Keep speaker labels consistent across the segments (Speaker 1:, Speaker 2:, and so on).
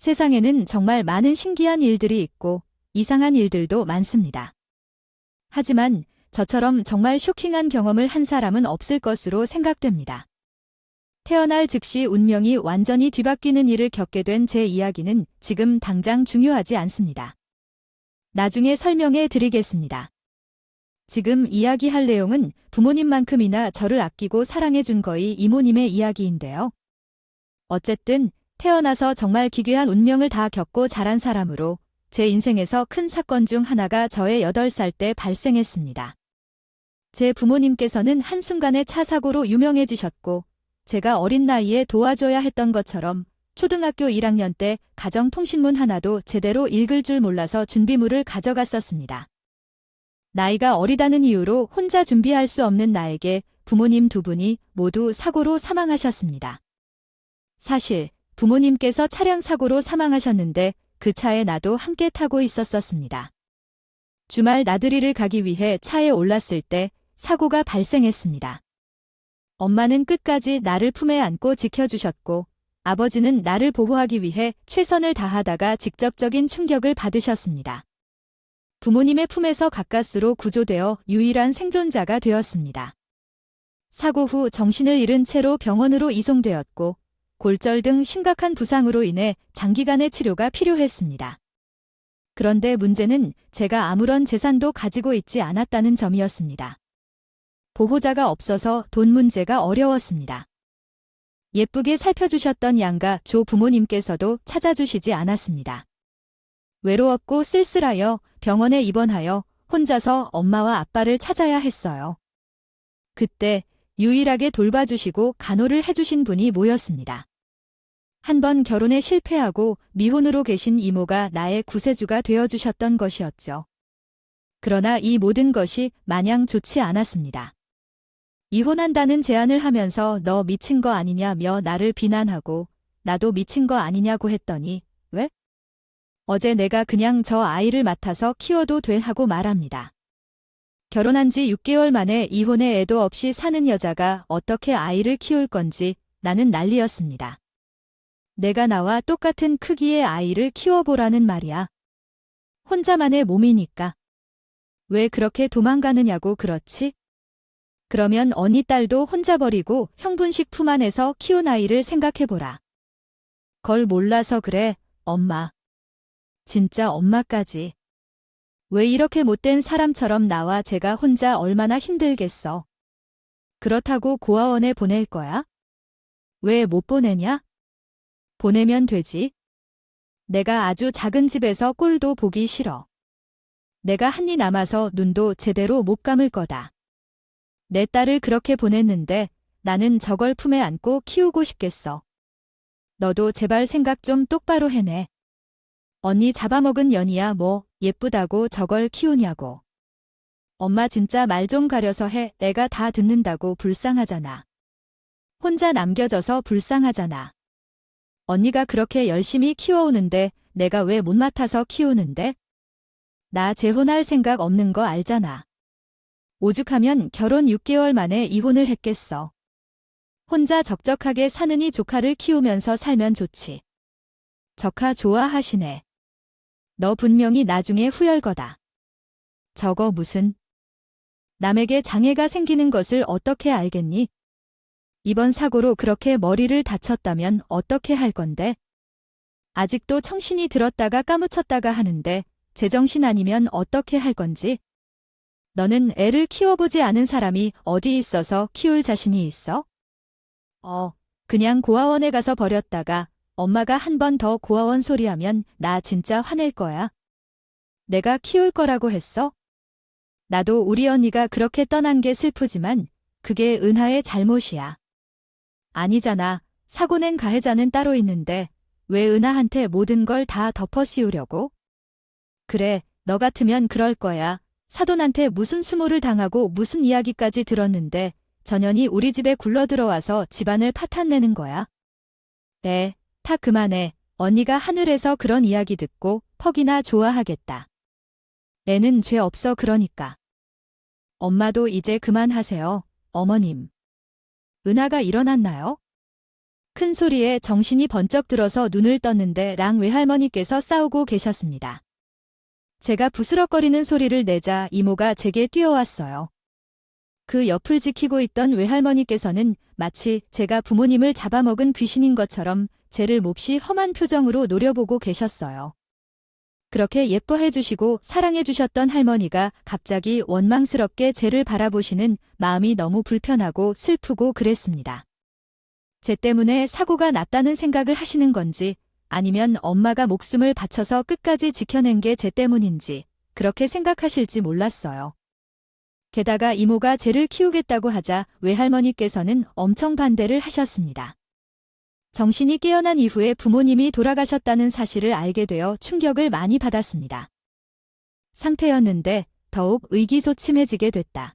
Speaker 1: 세상에는 정말 많은 신기한 일들이 있고 이상한 일들도 많습니다. 하지만 저처럼 정말 쇼킹한 경험을 한 사람은 없을 것으로 생각됩니다. 태어날 즉시 운명이 완전히 뒤바뀌는 일을 겪게 된 제 이야기는 지금 당장 중요하지 않습니다. 나중에 설명해 드리겠습니다. 지금 이야기할 내용은 부모님만큼이나 저를 아끼고 사랑해준 거의 이모님의 이야기인데요. 어쨌든 태어나서 정말 기괴한 운명을 다 겪고 자란 사람으로 제 인생에서 큰 사건 중 하나가 저의 8살 때 발생했습니다. 제 부모님께서는 한순간에 차 사고로 유명해지셨고 제가 어린 나이에 도와줘야 했던 것처럼 초등학교 1학년 때 가정통신문 하나도 제대로 읽을 줄 몰라서 준비물을 가져갔었습니다. 나이가 어리다는 이유로 혼자 준비할 수 없는 나에게 부모님 2분이 모두 사고로 사망하셨습니다. 사실 부모님께서 차량 사고로 사망하셨는데 그 차에 나도 함께 타고 있었습니다. 주말 나들이를 가기 위해 차에 올랐을 때 사고가 발생했습니다. 엄마는 끝까지 나를 품에 안고 지켜주셨고 아버지는 나를 보호하기 위해 최선을 다하다가 직접적인 충격을 받으셨습니다. 부모님의 품에서 가까스로 구조되어 유일한 생존자가 되었습니다. 사고 후 정신을 잃은 채로 병원으로 이송되었고 골절 등 심각한 부상으로 인해 장기간의 치료가 필요했습니다. 그런데 문제는 제가 아무런 재산도 가지고 있지 않았다는 점이었습니다. 보호자가 없어서 돈 문제가 어려웠습니다. 예쁘게 살펴주셨던 양가 조 부모님께서도 찾아주시지 않았습니다. 외로웠고 쓸쓸하여 병원에 입원하여 혼자서 엄마와 아빠를 찾아야 했어요. 그때 유일하게 돌봐주시고 간호를 해주신 분이 모였습니다. 한 번 결혼에 실패하고 미혼으로 계신 이모가 나의 구세주가 되어주셨던 것이었죠. 그러나 이 모든 것이 마냥 좋지 않았습니다. 이혼한다는 제안을 하면서 너 미친 거 아니냐며 나를 비난하고 나도 미친 거 아니냐고 했더니 왜? 어제 내가 그냥 저 아이를 맡아서 키워도 돼 하고 말합니다. 결혼한 지 6개월 만에 이혼에 애도 없이 사는 여자가 어떻게 아이를 키울 건지 나는 난리였습니다. 내가 나와 똑같은 크기의 아이를 키워보라는 말이야. 혼자만의 몸이니까. 왜 그렇게 도망가느냐고 그렇지? 그러면 언니 딸도 혼자 버리고 형분식 품 안에서 키운 아이를 생각해보라. 걸 몰라서 그래, 엄마. 진짜 엄마까지. 왜 이렇게 못된 사람처럼 나와 제가 혼자 얼마나 힘들겠어. 그렇다고 고아원에 보낼 거야? 왜 못 보내냐? 보내면 되지. 내가 아주 작은 집에서 꼴도 보기 싫어. 내가 한이 남아서 눈도 제대로 못 감을 거다. 내 딸을 그렇게 보냈는데 나는 저걸 품에 안고 키우고 싶겠어. 너도 제발 생각 좀 똑바로 해내. 언니 잡아먹은 년이야 뭐 예쁘다고 저걸 키우냐고. 엄마 진짜 말 좀 가려서 해. 애가 다 듣는다고 불쌍하잖아. 혼자 남겨져서 불쌍하잖아. 언니가 그렇게 열심히 키워오는데 내가 왜 못 맡아서 키우는데? 나 재혼할 생각 없는 거 알잖아. 오죽하면 결혼 6개월 만에 이혼을 했겠어. 혼자 적적하게 사느니 조카를 키우면서 살면 좋지. 조카 좋아하시네. 너 분명히 나중에 후회할 거다. 저거 무슨. 남에게 장애가 생기는 것을 어떻게 알겠니? 이번 사고로 그렇게 머리를 다쳤다면 어떻게 할 건데? 아직도 청신이 들었다가 까무쳤다가 하는데 제정신 아니면 어떻게 할 건지? 너는 애를 키워보지 않은 사람이 어디 있어서 키울 자신이 있어? 그냥 고아원에 가서 버렸다가 엄마가 한 번 더 고아원 소리하면 나 진짜 화낼 거야. 내가 키울 거라고 했어? 나도 우리 언니가 그렇게 떠난 게 슬프지만 그게 은하의 잘못이야. 아니잖아. 사고 낸 가해자는 따로 있는데 왜 은하한테 모든 걸 다 덮어 씌우려고? 그래, 너 같으면 그럴 거야. 사돈한테 무슨 수모를 당하고 무슨 이야기까지 들었는데 전현이 우리 집에 굴러들어와서 집안을 파탄내는 거야. 네, 다 그만해. 언니가 하늘에서 그런 이야기 듣고 퍽이나 좋아하겠다. 애는 죄 없어 그러니까. 엄마도 이제 그만하세요, 어머님. 은하가 일어났나요? 큰 소리에 정신이 번쩍 들어서 눈을 떴는데 랑 외할머니께서 싸우고 계셨습니다. 제가 부스럭거리는 소리를 내자 이모가 제게 뛰어왔어요. 그 옆을 지키고 있던 외할머니께서는 마치 제가 부모님을 잡아먹은 귀신인 것처럼 쟤를 몹시 험한 표정으로 노려보고 계셨어요. 그렇게 예뻐해 주시고 사랑해 주셨던 할머니가 갑자기 원망스럽게 쟤를 바라보시는 마음이 너무 불편하고 슬프고 그랬습니다. 쟤 때문에 사고가 났다는 생각을 하시는 건지 아니면 엄마가 목숨을 바쳐서 끝까지 지켜낸 게 쟤 때문인지 그렇게 생각하실지 몰랐어요. 게다가 이모가 쟤를 키우겠다고 하자 외할머니께서는 엄청 반대를 하셨습니다. 정신이 깨어난 이후에 부모님이 돌아가셨다는 사실을 알게 되어 충격을 많이 받았습니다. 상태였는데 더욱 의기소침해지게 됐다.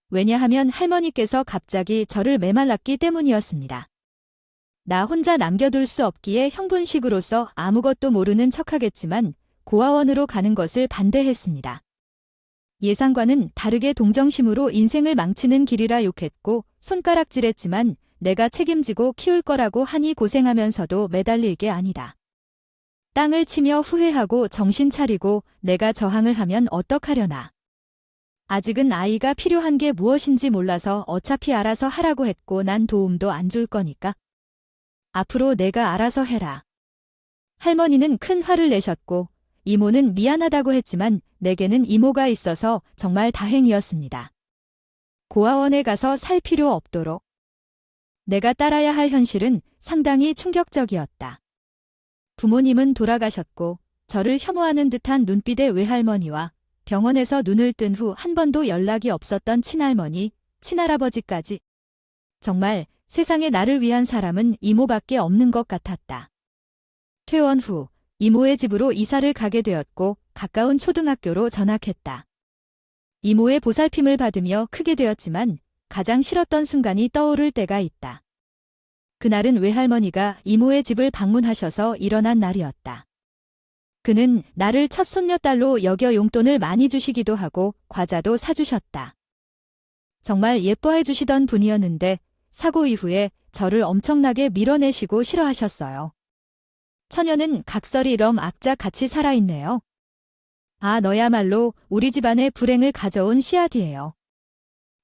Speaker 1: 왜냐하면 할머니께서 갑자기 저를 메말랐기 때문이었습니다. 나 혼자 남겨둘 수 없기에 형분식으로서 아무것도 모르는 척하겠지만 고아원으로 가는 것을 반대했습니다. 예상과는 다르게 동정심으로 인생을 망치는 길이라 욕했고 손가락질했지만 내가 책임지고 키울 거라고 하니 고생하면서도 매달릴 게 아니다. 땅을 치며 후회하고 정신 차리고 내가 저항을 하면 어떡하려나. 아직은 아이가 필요한 게 무엇인지 몰라서 어차피 알아서 하라고 했고 난 도움도 안 줄 거니까. 앞으로 내가 알아서 해라. 할머니는 큰 화를 내셨고 이모는 미안하다고 했지만 내게는 이모가 있어서 정말 다행이었습니다. 고아원에 가서 살 필요 없도록. 내가 따라야 할 현실은 상당히 충격적이었다. 부모님은 돌아가셨고 저를 혐오하는 듯한 눈빛의 외할머니와 병원에서 눈을 뜬 후 한 번도 연락이 없었던 친할머니, 친할아버지까지. 정말 세상에 나를 위한 사람은 이모밖에 없는 것 같았다. 퇴원 후 이모의 집으로 이사를 가게 되었고 가까운 초등학교로 전학했다. 이모의 보살핌을 받으며 크게 되었지만 가장 싫었던 순간이 떠오를 때가 있다. 그날은 외할머니가 이모의 집을 방문하셔서 일어난 날이었다. 그는 나를 첫 손녀딸로 여겨 용돈을 많이 주시기도 하고 과자도 사주셨다. 정말 예뻐해 주시던 분이었는데 사고 이후에 저를 엄청나게 밀어내시고 싫어하셨어요. 처녀는 각설이 럼 악자 같이 살아있네요. 아, 너야말로 우리 집안의 불행을 가져온 씨앗이에요.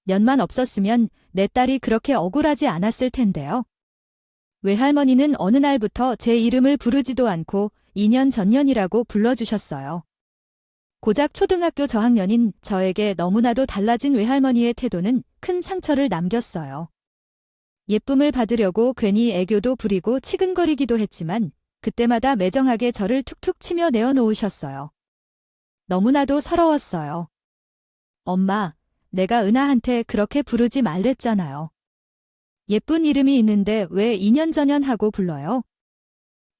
Speaker 1: 년만 없었으면 내 딸이 그렇게 억울하지 않았을 텐데요. 외할머니는 어느 날부터 제 이름을 부르지도 않고 2년 전년이라고 불러주셨어요. 고작 초등학교 저학년인 저에게 너무나도 달라진 외할머니의 태도는 큰 상처를 남겼어요. 예쁨을 받으려고 괜히 애교도 부리고 치근거리기도 했지만 그때마다 매정하게 저를 툭툭 치며 내어놓으셨어요. 너무나도 서러웠어요. 엄마, 내가 은하한테 그렇게 부르지 말랬잖아요. 예쁜 이름이 있는데 왜 2년 전년 하고 불러요?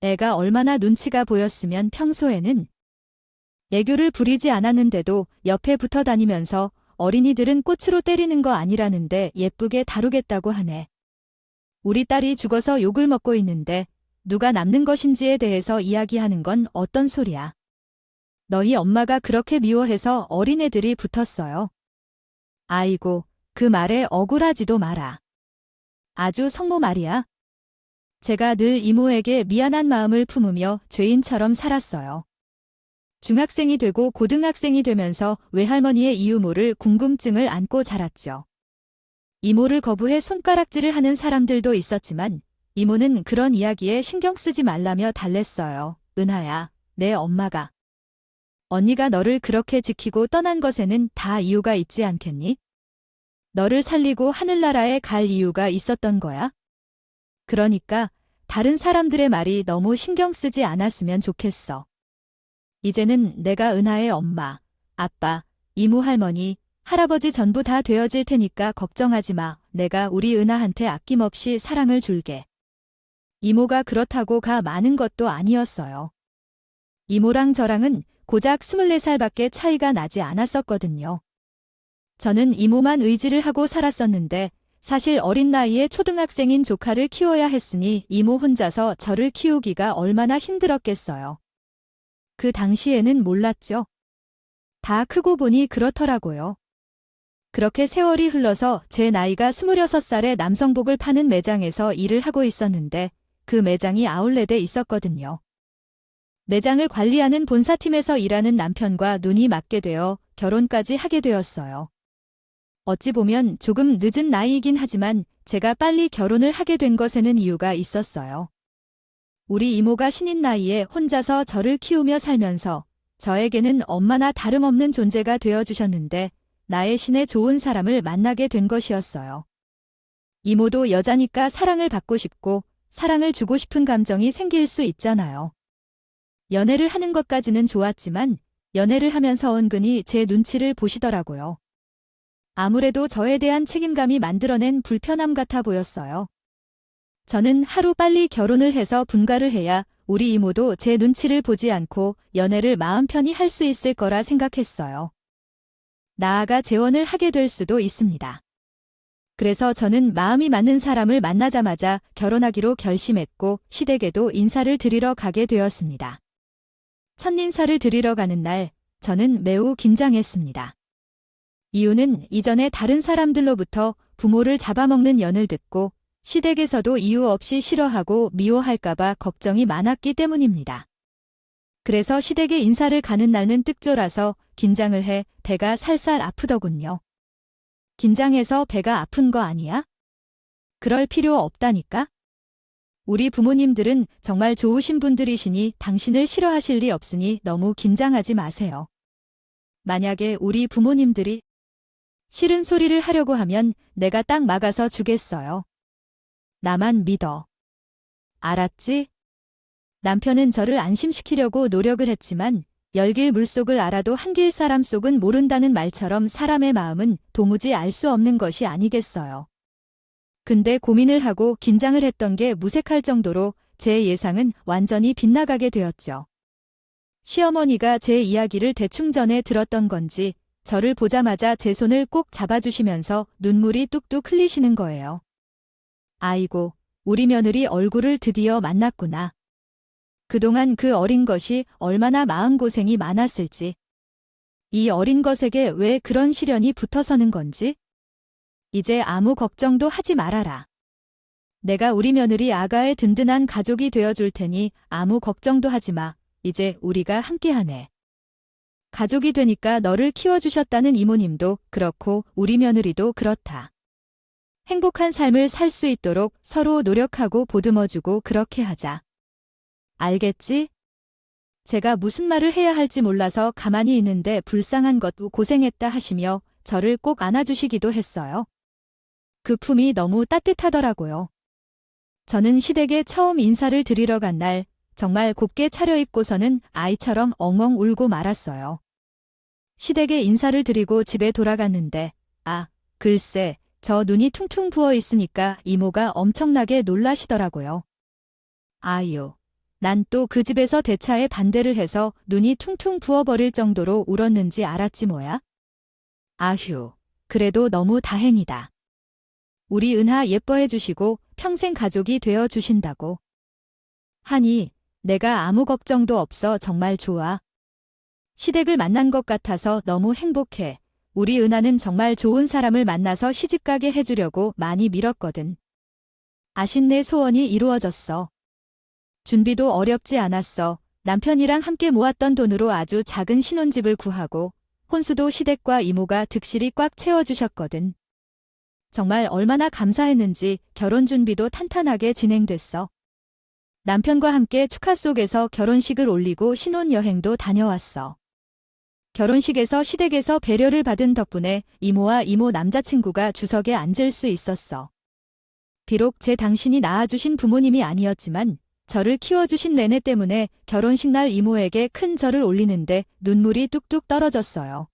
Speaker 1: 애가 얼마나 눈치가 보였으면 평소에는 애교를 부리지 않았는데도 옆에 붙어 다니면서 어린이들은 꽃으로 때리는 거 아니라는데 예쁘게 다루겠다고 하네. 우리 딸이 죽어서 욕을 먹고 있는데 누가 남는 것인지에 대해서 이야기하는 건 어떤 소리야. 너희 엄마가 그렇게 미워해서 어린애들이 붙었어요. 아이고, 그 말에 억울하지도 마라. 아주 성모 말이야. 제가 늘 이모에게 미안한 마음을 품으며 죄인처럼 살았어요. 중학생이 되고 고등학생이 되면서 외할머니의 이유 모를 궁금증을 안고 자랐죠. 이모를 거부해 손가락질을 하는 사람들도 있었지만 이모는 그런 이야기에 신경 쓰지 말라며 달랬어요. 은하야, 내 엄마가. 언니가 너를 그렇게 지키고 떠난 것에는 다 이유가 있지 않겠니? 너를 살리고 하늘나라에 갈 이유가 있었던 거야. 그러니까 다른 사람들의 말이 너무 신경 쓰지 않았으면 좋겠어. 이제는 내가 은하의 엄마, 아빠, 이모 할머니, 할아버지 전부 다 되어질 테니까 걱정하지 마. 내가 우리 은하한테 아낌없이 사랑을 줄게. 이모가 그렇다고가 많은 것도 아니었어요. 이모랑 저랑은 고작 24살밖에 차이가 나지 않았었거든요. 저는 이모만 의지를 하고 살았었는데 사실 어린 나이에 초등학생인 조카를 키워야 했으니 이모 혼자서 저를 키우기가 얼마나 힘들었겠어요. 그 당시에는 몰랐죠. 다 크고 보니 그렇더라고요. 그렇게 세월이 흘러서 제 나이가 26살에 남성복을 파는 매장에서 일을 하고 있었는데 그 매장이 아울렛에 있었거든요. 매장을 관리하는 본사팀에서 일하는 남편과 눈이 맞게 되어 결혼까지 하게 되었어요. 어찌 보면 조금 늦은 나이이긴 하지만 제가 빨리 결혼을 하게 된 것에는 이유가 있었어요. 우리 이모가 신인 나이에 혼자서 저를 키우며 살면서 저에게는 엄마나 다름없는 존재가 되어주셨는데 나의 신에 좋은 사람을 만나게 된 것이었어요. 이모도 여자니까 사랑을 받고 싶고 사랑을 주고 싶은 감정이 생길 수 있잖아요. 연애를 하는 것까지는 좋았지만 연애를 하면서 은근히 제 눈치를 보시더라고요. 아무래도 저에 대한 책임감이 만들어낸 불편함 같아 보였어요. 저는 하루 빨리 결혼을 해서 분가를 해야 우리 이모도 제 눈치를 보지 않고 연애를 마음 편히 할 수 있을 거라 생각했어요. 나아가 재혼을 하게 될 수도 있습니다. 그래서 저는 마음이 맞는 사람을 만나자마자 결혼하기로 결심했고 시댁에도 인사를 드리러 가게 되었습니다. 첫인사를 드리러 가는 날 저는 매우 긴장했습니다. 이유는 이전에 다른 사람들로부터 부모를 잡아먹는 연을 듣고 시댁에서도 이유 없이 싫어하고 미워할까봐 걱정이 많았기 때문입니다. 그래서 시댁에 인사를 가는 날은 뜻졸아서 긴장을 해 배가 살살 아프더군요. 긴장해서 배가 아픈 거 아니야? 그럴 필요 없다니까? 우리 부모님들은 정말 좋으신 분들이시니 당신을 싫어하실 리 없으니 너무 긴장하지 마세요. 만약에 우리 부모님들이 싫은 소리를 하려고 하면 내가 딱 막아서 주겠어요. 나만 믿어. 알았지? 남편은 저를 안심시키려고 노력을 했지만 열길 물속을 알아도 한길 사람 속은 모른다는 말처럼 사람의 마음은 도무지 알 수 없는 것이 아니겠어요. 근데 고민을 하고 긴장을 했던 게 무색할 정도로 제 예상은 완전히 빗나가게 되었죠. 시어머니가 제 이야기를 대충 전에 들었던 건지 저를 보자마자 제 손을 꼭 잡아주시면서 눈물이 뚝뚝 흘리시는 거예요. 아이고, 우리 며느리 얼굴을 드디어 만났구나. 그동안 그 어린 것이 얼마나 마음고생이 많았을지. 이 어린 것에게 왜 그런 시련이 붙어서는 건지. 이제 아무 걱정도 하지 말아라. 내가 우리 며느리 아가의 든든한 가족이 되어줄 테니 아무 걱정도 하지 마. 이제 우리가 함께하네. 가족이 되니까 너를 키워주셨다는 이모님도 그렇고 우리 며느리도 그렇다. 행복한 삶을 살 수 있도록 서로 노력하고 보듬어주고 그렇게 하자. 알겠지? 제가 무슨 말을 해야 할지 몰라서 가만히 있는데 불쌍한 것도 고생했다 하시며 저를 꼭 안아주시기도 했어요. 그 품이 너무 따뜻하더라고요. 저는 시댁에 처음 인사를 드리러 간 날 정말 곱게 차려입고서는 아이처럼 엉엉 울고 말았어요. 시댁에 인사를 드리고 집에 돌아갔는데 글쎄 저 눈이 퉁퉁 부어 있으니까 이모가 엄청나게 놀라시더라고요. 아유, 난 또 그 집에서 대차에 반대를 해서 눈이 퉁퉁 부어버릴 정도로 울었는지 알았지 뭐야? 아휴, 그래도 너무 다행이다. 우리 은하 예뻐해 주시고 평생 가족이 되어 주신다고. 하니 내가 아무 걱정도 없어 정말 좋아. 시댁을 만난 것 같아서 너무 행복해. 우리 은하는 정말 좋은 사람을 만나서 시집가게 해주려고 많이 밀었거든. 아신내 소원이 이루어졌어. 준비도 어렵지 않았어. 남편이랑 함께 모았던 돈으로 아주 작은 신혼집을 구하고 혼수도 시댁과 이모가 득실이 꽉 채워주셨거든. 정말 얼마나 감사했는지 결혼 준비도 탄탄하게 진행됐어. 남편과 함께 축하 속에서 결혼식을 올리고 신혼여행도 다녀왔어. 결혼식에서 시댁에서 배려를 받은 덕분에 이모와 이모 남자친구가 주석에 앉을 수 있었어. 비록 제 당신이 낳아주신 부모님이 아니었지만 저를 키워주신 내내 때문에 결혼식 날 이모에게 큰 절을 올리는데 눈물이 뚝뚝 떨어졌어요.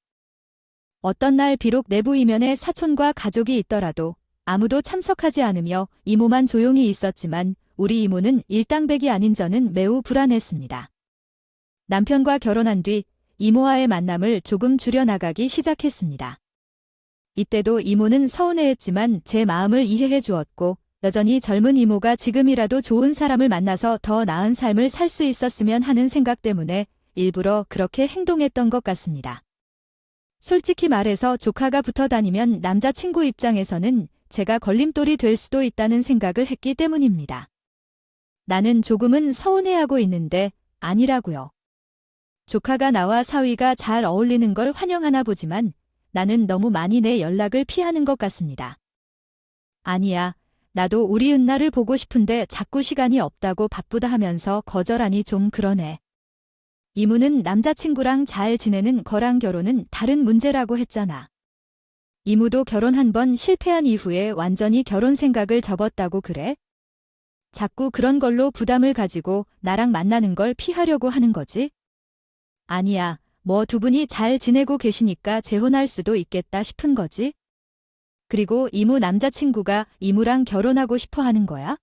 Speaker 1: 어떤 날 비록 내부 이면에 사촌과 가족이 있더라도 아무도 참석하지 않으며 이모만 조용히 있었지만 우리 이모는 일당백이 아닌 저는 매우 불안했습니다. 남편과 결혼한 뒤 이모와의 만남을 조금 줄여나가기 시작했습니다. 이때도 이모는 서운해했지만 제 마음을 이해해 주었고 여전히 젊은 이모가 지금이라도 좋은 사람을 만나서 더 나은 삶을 살 수 있었으면 하는 생각 때문에 일부러 그렇게 행동했던 것 같습니다. 솔직히 말해서 조카가 붙어 다니면 남자친구 입장에서는 제가 걸림돌이 될 수도 있다는 생각을 했기 때문입니다. 나는 조금은 서운해하고 있는데 아니라고요. 조카가 나와 사위가 잘 어울리는 걸 환영하나 보지만 나는 너무 많이 내 연락을 피하는 것 같습니다. 아니야, 나도 우리 은나를 보고 싶은데 자꾸 시간이 없다고 바쁘다 하면서 거절하니 좀 그러네. 이모는 남자친구랑 잘 지내는 거랑 결혼은 다른 문제라고 했잖아. 이모도 결혼 한 번 실패한 이후에 완전히 결혼 생각을 접었다고 그래? 자꾸 그런 걸로 부담을 가지고 나랑 만나는 걸 피하려고 하는 거지? 아니야, 뭐 두 분이 잘 지내고 계시니까 재혼할 수도 있겠다 싶은 거지? 그리고 이모 남자친구가 이모랑 결혼하고 싶어 하는 거야?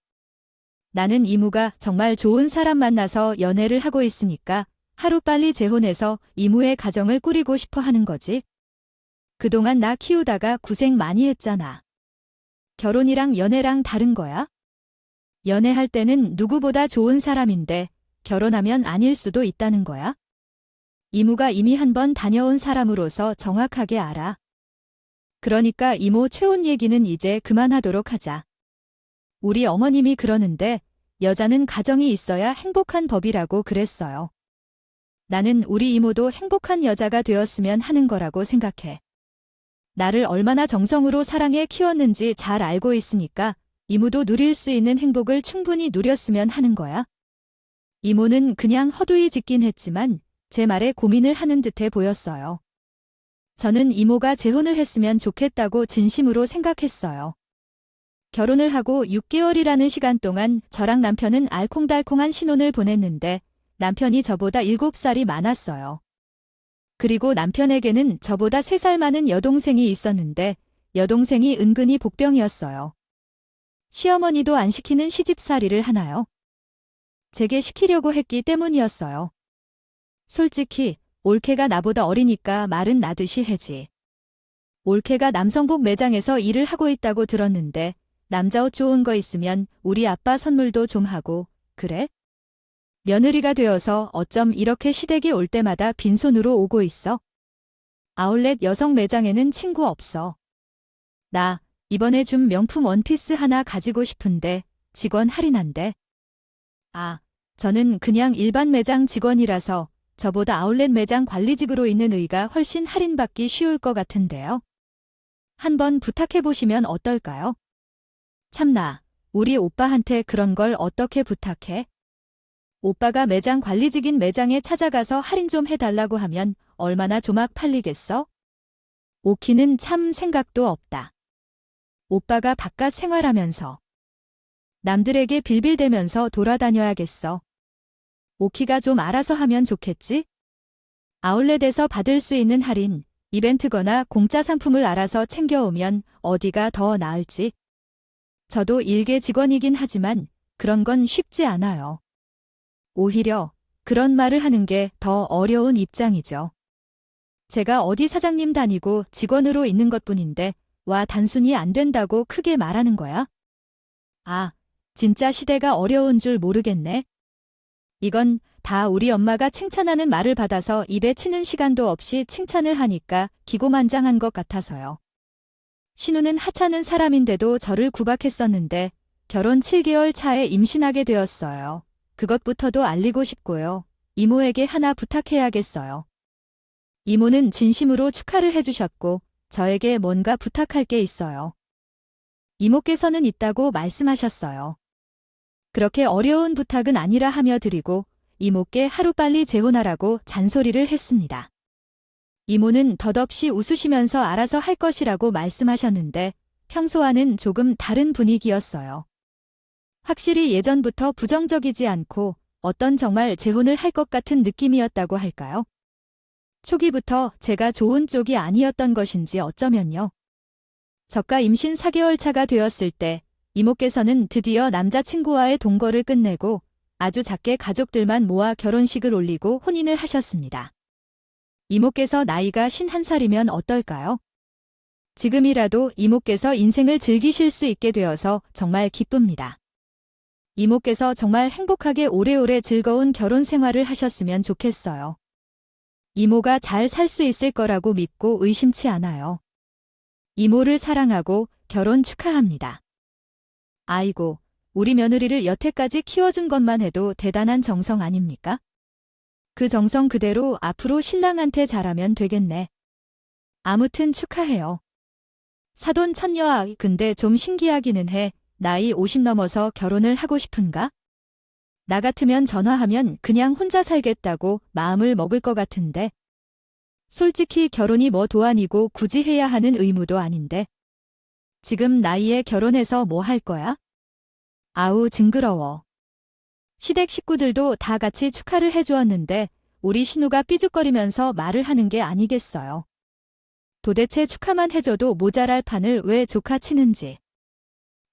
Speaker 1: 나는 이모가 정말 좋은 사람 만나서 연애를 하고 있으니까 하루빨리 재혼해서 이모의 가정을 꾸리고 싶어 하는 거지. 그동안 나 키우다가 고생 많이 했잖아. 결혼이랑 연애랑 다른 거야? 연애할 때는 누구보다 좋은 사람인데 결혼하면 아닐 수도 있다는 거야? 이모가 이미 한 번 다녀온 사람으로서 정확하게 알아. 그러니까 이모 최혼 얘기는 이제 그만하도록 하자. 우리 어머님이 그러는데 여자는 가정이 있어야 행복한 법이라고 그랬어요. 나는 우리 이모도 행복한 여자가 되었으면 하는 거라고 생각해. 나를 얼마나 정성으로 사랑해 키웠는지 잘 알고 있으니까 이모도 누릴 수 있는 행복을 충분히 누렸으면 하는 거야. 이모는 그냥 허두이 짓긴 했지만 제 말에 고민을 하는 듯해 보였어요. 저는 이모가 재혼을 했으면 좋겠다고 진심으로 생각했어요. 결혼을 하고 6개월이라는 시간 동안 저랑 남편은 알콩달콩한 신혼을 보냈는데 남편이 저보다 7살이 많았어요. 그리고 남편에게는 저보다 3살 많은 여동생이 있었는데 여동생이 은근히 복병이었어요. 시어머니도 안 시키는 시집살이를 하나요? 제게 시키려고 했기 때문이었어요. 솔직히 올케가 나보다 어리니까 말은 나듯이 해지. 올케가 남성복 매장에서 일을 하고 있다고 들었는데 남자 옷 좋은 거 있으면 우리 아빠 선물도 좀 하고 그래? 며느리가 되어서 어쩜 이렇게 시댁에 올 때마다 빈손으로 오고 있어? 아울렛 여성 매장에는 친구 없어. 나 이번에 준 명품 원피스 하나 가지고 싶은데 직원 할인한대. 아, 저는 그냥 일반 매장 직원이라서 저보다 아울렛 매장 관리직으로 있는 의가 훨씬 할인받기 쉬울 것 같은데요. 한번 부탁해보시면 어떨까요? 참나, 우리 오빠한테 그런 걸 어떻게 부탁해? 오빠가 매장 관리직인 매장에 찾아가서 할인 좀 해달라고 하면 얼마나 조막 팔리겠어? 오키는 참 생각도 없다. 오빠가 바깥 생활하면서 남들에게 빌빌대면서 돌아다녀야겠어. 오키가 좀 알아서 하면 좋겠지? 아울렛에서 받을 수 있는 할인, 이벤트거나 공짜 상품을 알아서 챙겨오면 어디가 더 나을지. 저도 일개 직원이긴 하지만 그런 건 쉽지 않아요. 오히려 그런 말을 하는 게 더 어려운 입장이죠. 제가 어디 사장님 다니고 직원으로 있는 것뿐인데 와 단순히 안 된다고 크게 말하는 거야? 아, 진짜 시대가 어려운 줄 모르겠네. 이건 다 우리 엄마가 칭찬하는 말을 받아서 입에 치는 시간도 없이 칭찬을 하니까 기고만장한 것 같아서요. 신우는 하찮은 사람인데도 저를 구박했었는데 결혼 7개월 차에 임신하게 되었어요. 그것부터도 알리고 싶고요. 이모에게 하나 부탁해야겠어요. 이모는 진심으로 축하를 해주셨고 저에게 뭔가 부탁할 게 있어요. 이모께서는 있다고 말씀하셨어요. 그렇게 어려운 부탁은 아니라 하며 드리고 이모께 하루빨리 재혼하라고 잔소리를 했습니다. 이모는 덧없이 웃으시면서 알아서 할 것이라고 말씀하셨는데 평소와는 조금 다른 분위기였어요. 확실히 예전부터 부정적이지 않고 어떤 정말 재혼을 할 것 같은 느낌이었다고 할까요? 초기부터 제가 좋은 쪽이 아니었던 것인지 어쩌면요. 저가 임신 4개월 차가 되었을 때 이모께서는 드디어 남자친구와의 동거를 끝내고 아주 작게 가족들만 모아 결혼식을 올리고 혼인을 하셨습니다. 이모께서 나이가 51살이면 어떨까요? 지금이라도 이모께서 인생을 즐기실 수 있게 되어서 정말 기쁩니다. 이모께서 정말 행복하게 오래오래 즐거운 결혼 생활을 하셨으면 좋겠어요. 이모가 잘 살 수 있을 거라고 믿고 의심치 않아요. 이모를 사랑하고 결혼 축하합니다. 아이고, 우리 며느리를 여태까지 키워준 것만 해도 대단한 정성 아닙니까? 그 정성 그대로 앞으로 신랑한테 잘하면 되겠네. 아무튼 축하해요. 사돈 천녀아, 근데 좀 신기하기는 해. 나이 50 넘어서 결혼을 하고 싶은가? 나 같으면 전화하면 그냥 혼자 살겠다고 마음을 먹을 것 같은데. 솔직히 결혼이 뭐 도안이고 굳이 해야 하는 의무도 아닌데. 지금 나이에 결혼해서 뭐 할 거야? 아우 징그러워. 시댁 식구들도 다 같이 축하를 해주었는데 우리 신우가 삐죽거리면서 말을 하는 게 아니겠어요. 도대체 축하만 해줘도 모자랄 판을 왜 조카 치는지.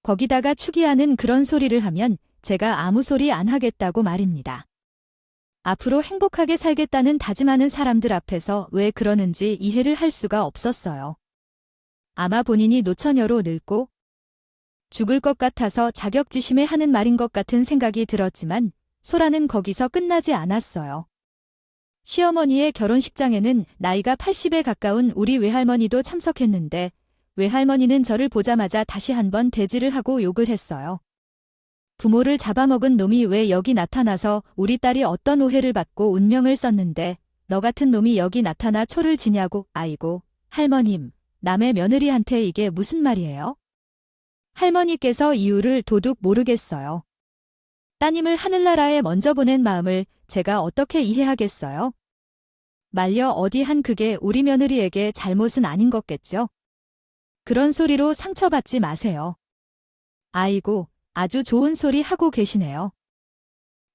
Speaker 1: 거기다가 축의하는 그런 소리를 하면 제가 아무 소리 안 하겠다고 말입니다. 앞으로 행복하게 살겠다는 다짐하는 사람들 앞에서 왜 그러는지 이해를 할 수가 없었어요. 아마 본인이 노처녀로 늙고 죽을 것 같아서 자격지심에 하는 말인 것 같은 생각이 들었지만 소라는 거기서 끝나지 않았어요. 시어머니의 결혼식장에는 나이가 80에 가까운 우리 외할머니도 참석했는데 외할머니는 저를 보자마자 다시 한번 대지를 하고 욕을 했어요. 부모를 잡아먹은 놈이 왜 여기 나타나서 우리 딸이 어떤 오해를 받고 운명을 썼는데 너 같은 놈이 여기 나타나 초를 지냐고. 아이고, 할머님, 남의 며느리한테 이게 무슨 말이에요? 할머니께서 이유를 도둑 모르겠어요. 따님을 하늘나라에 먼저 보낸 마음을 제가 어떻게 이해하겠어요? 말려 어디 한 그게 우리 며느리에게 잘못은 아닌 거겠죠? 그런 소리로 상처받지 마세요. 아이고, 아주 좋은 소리 하고 계시네요.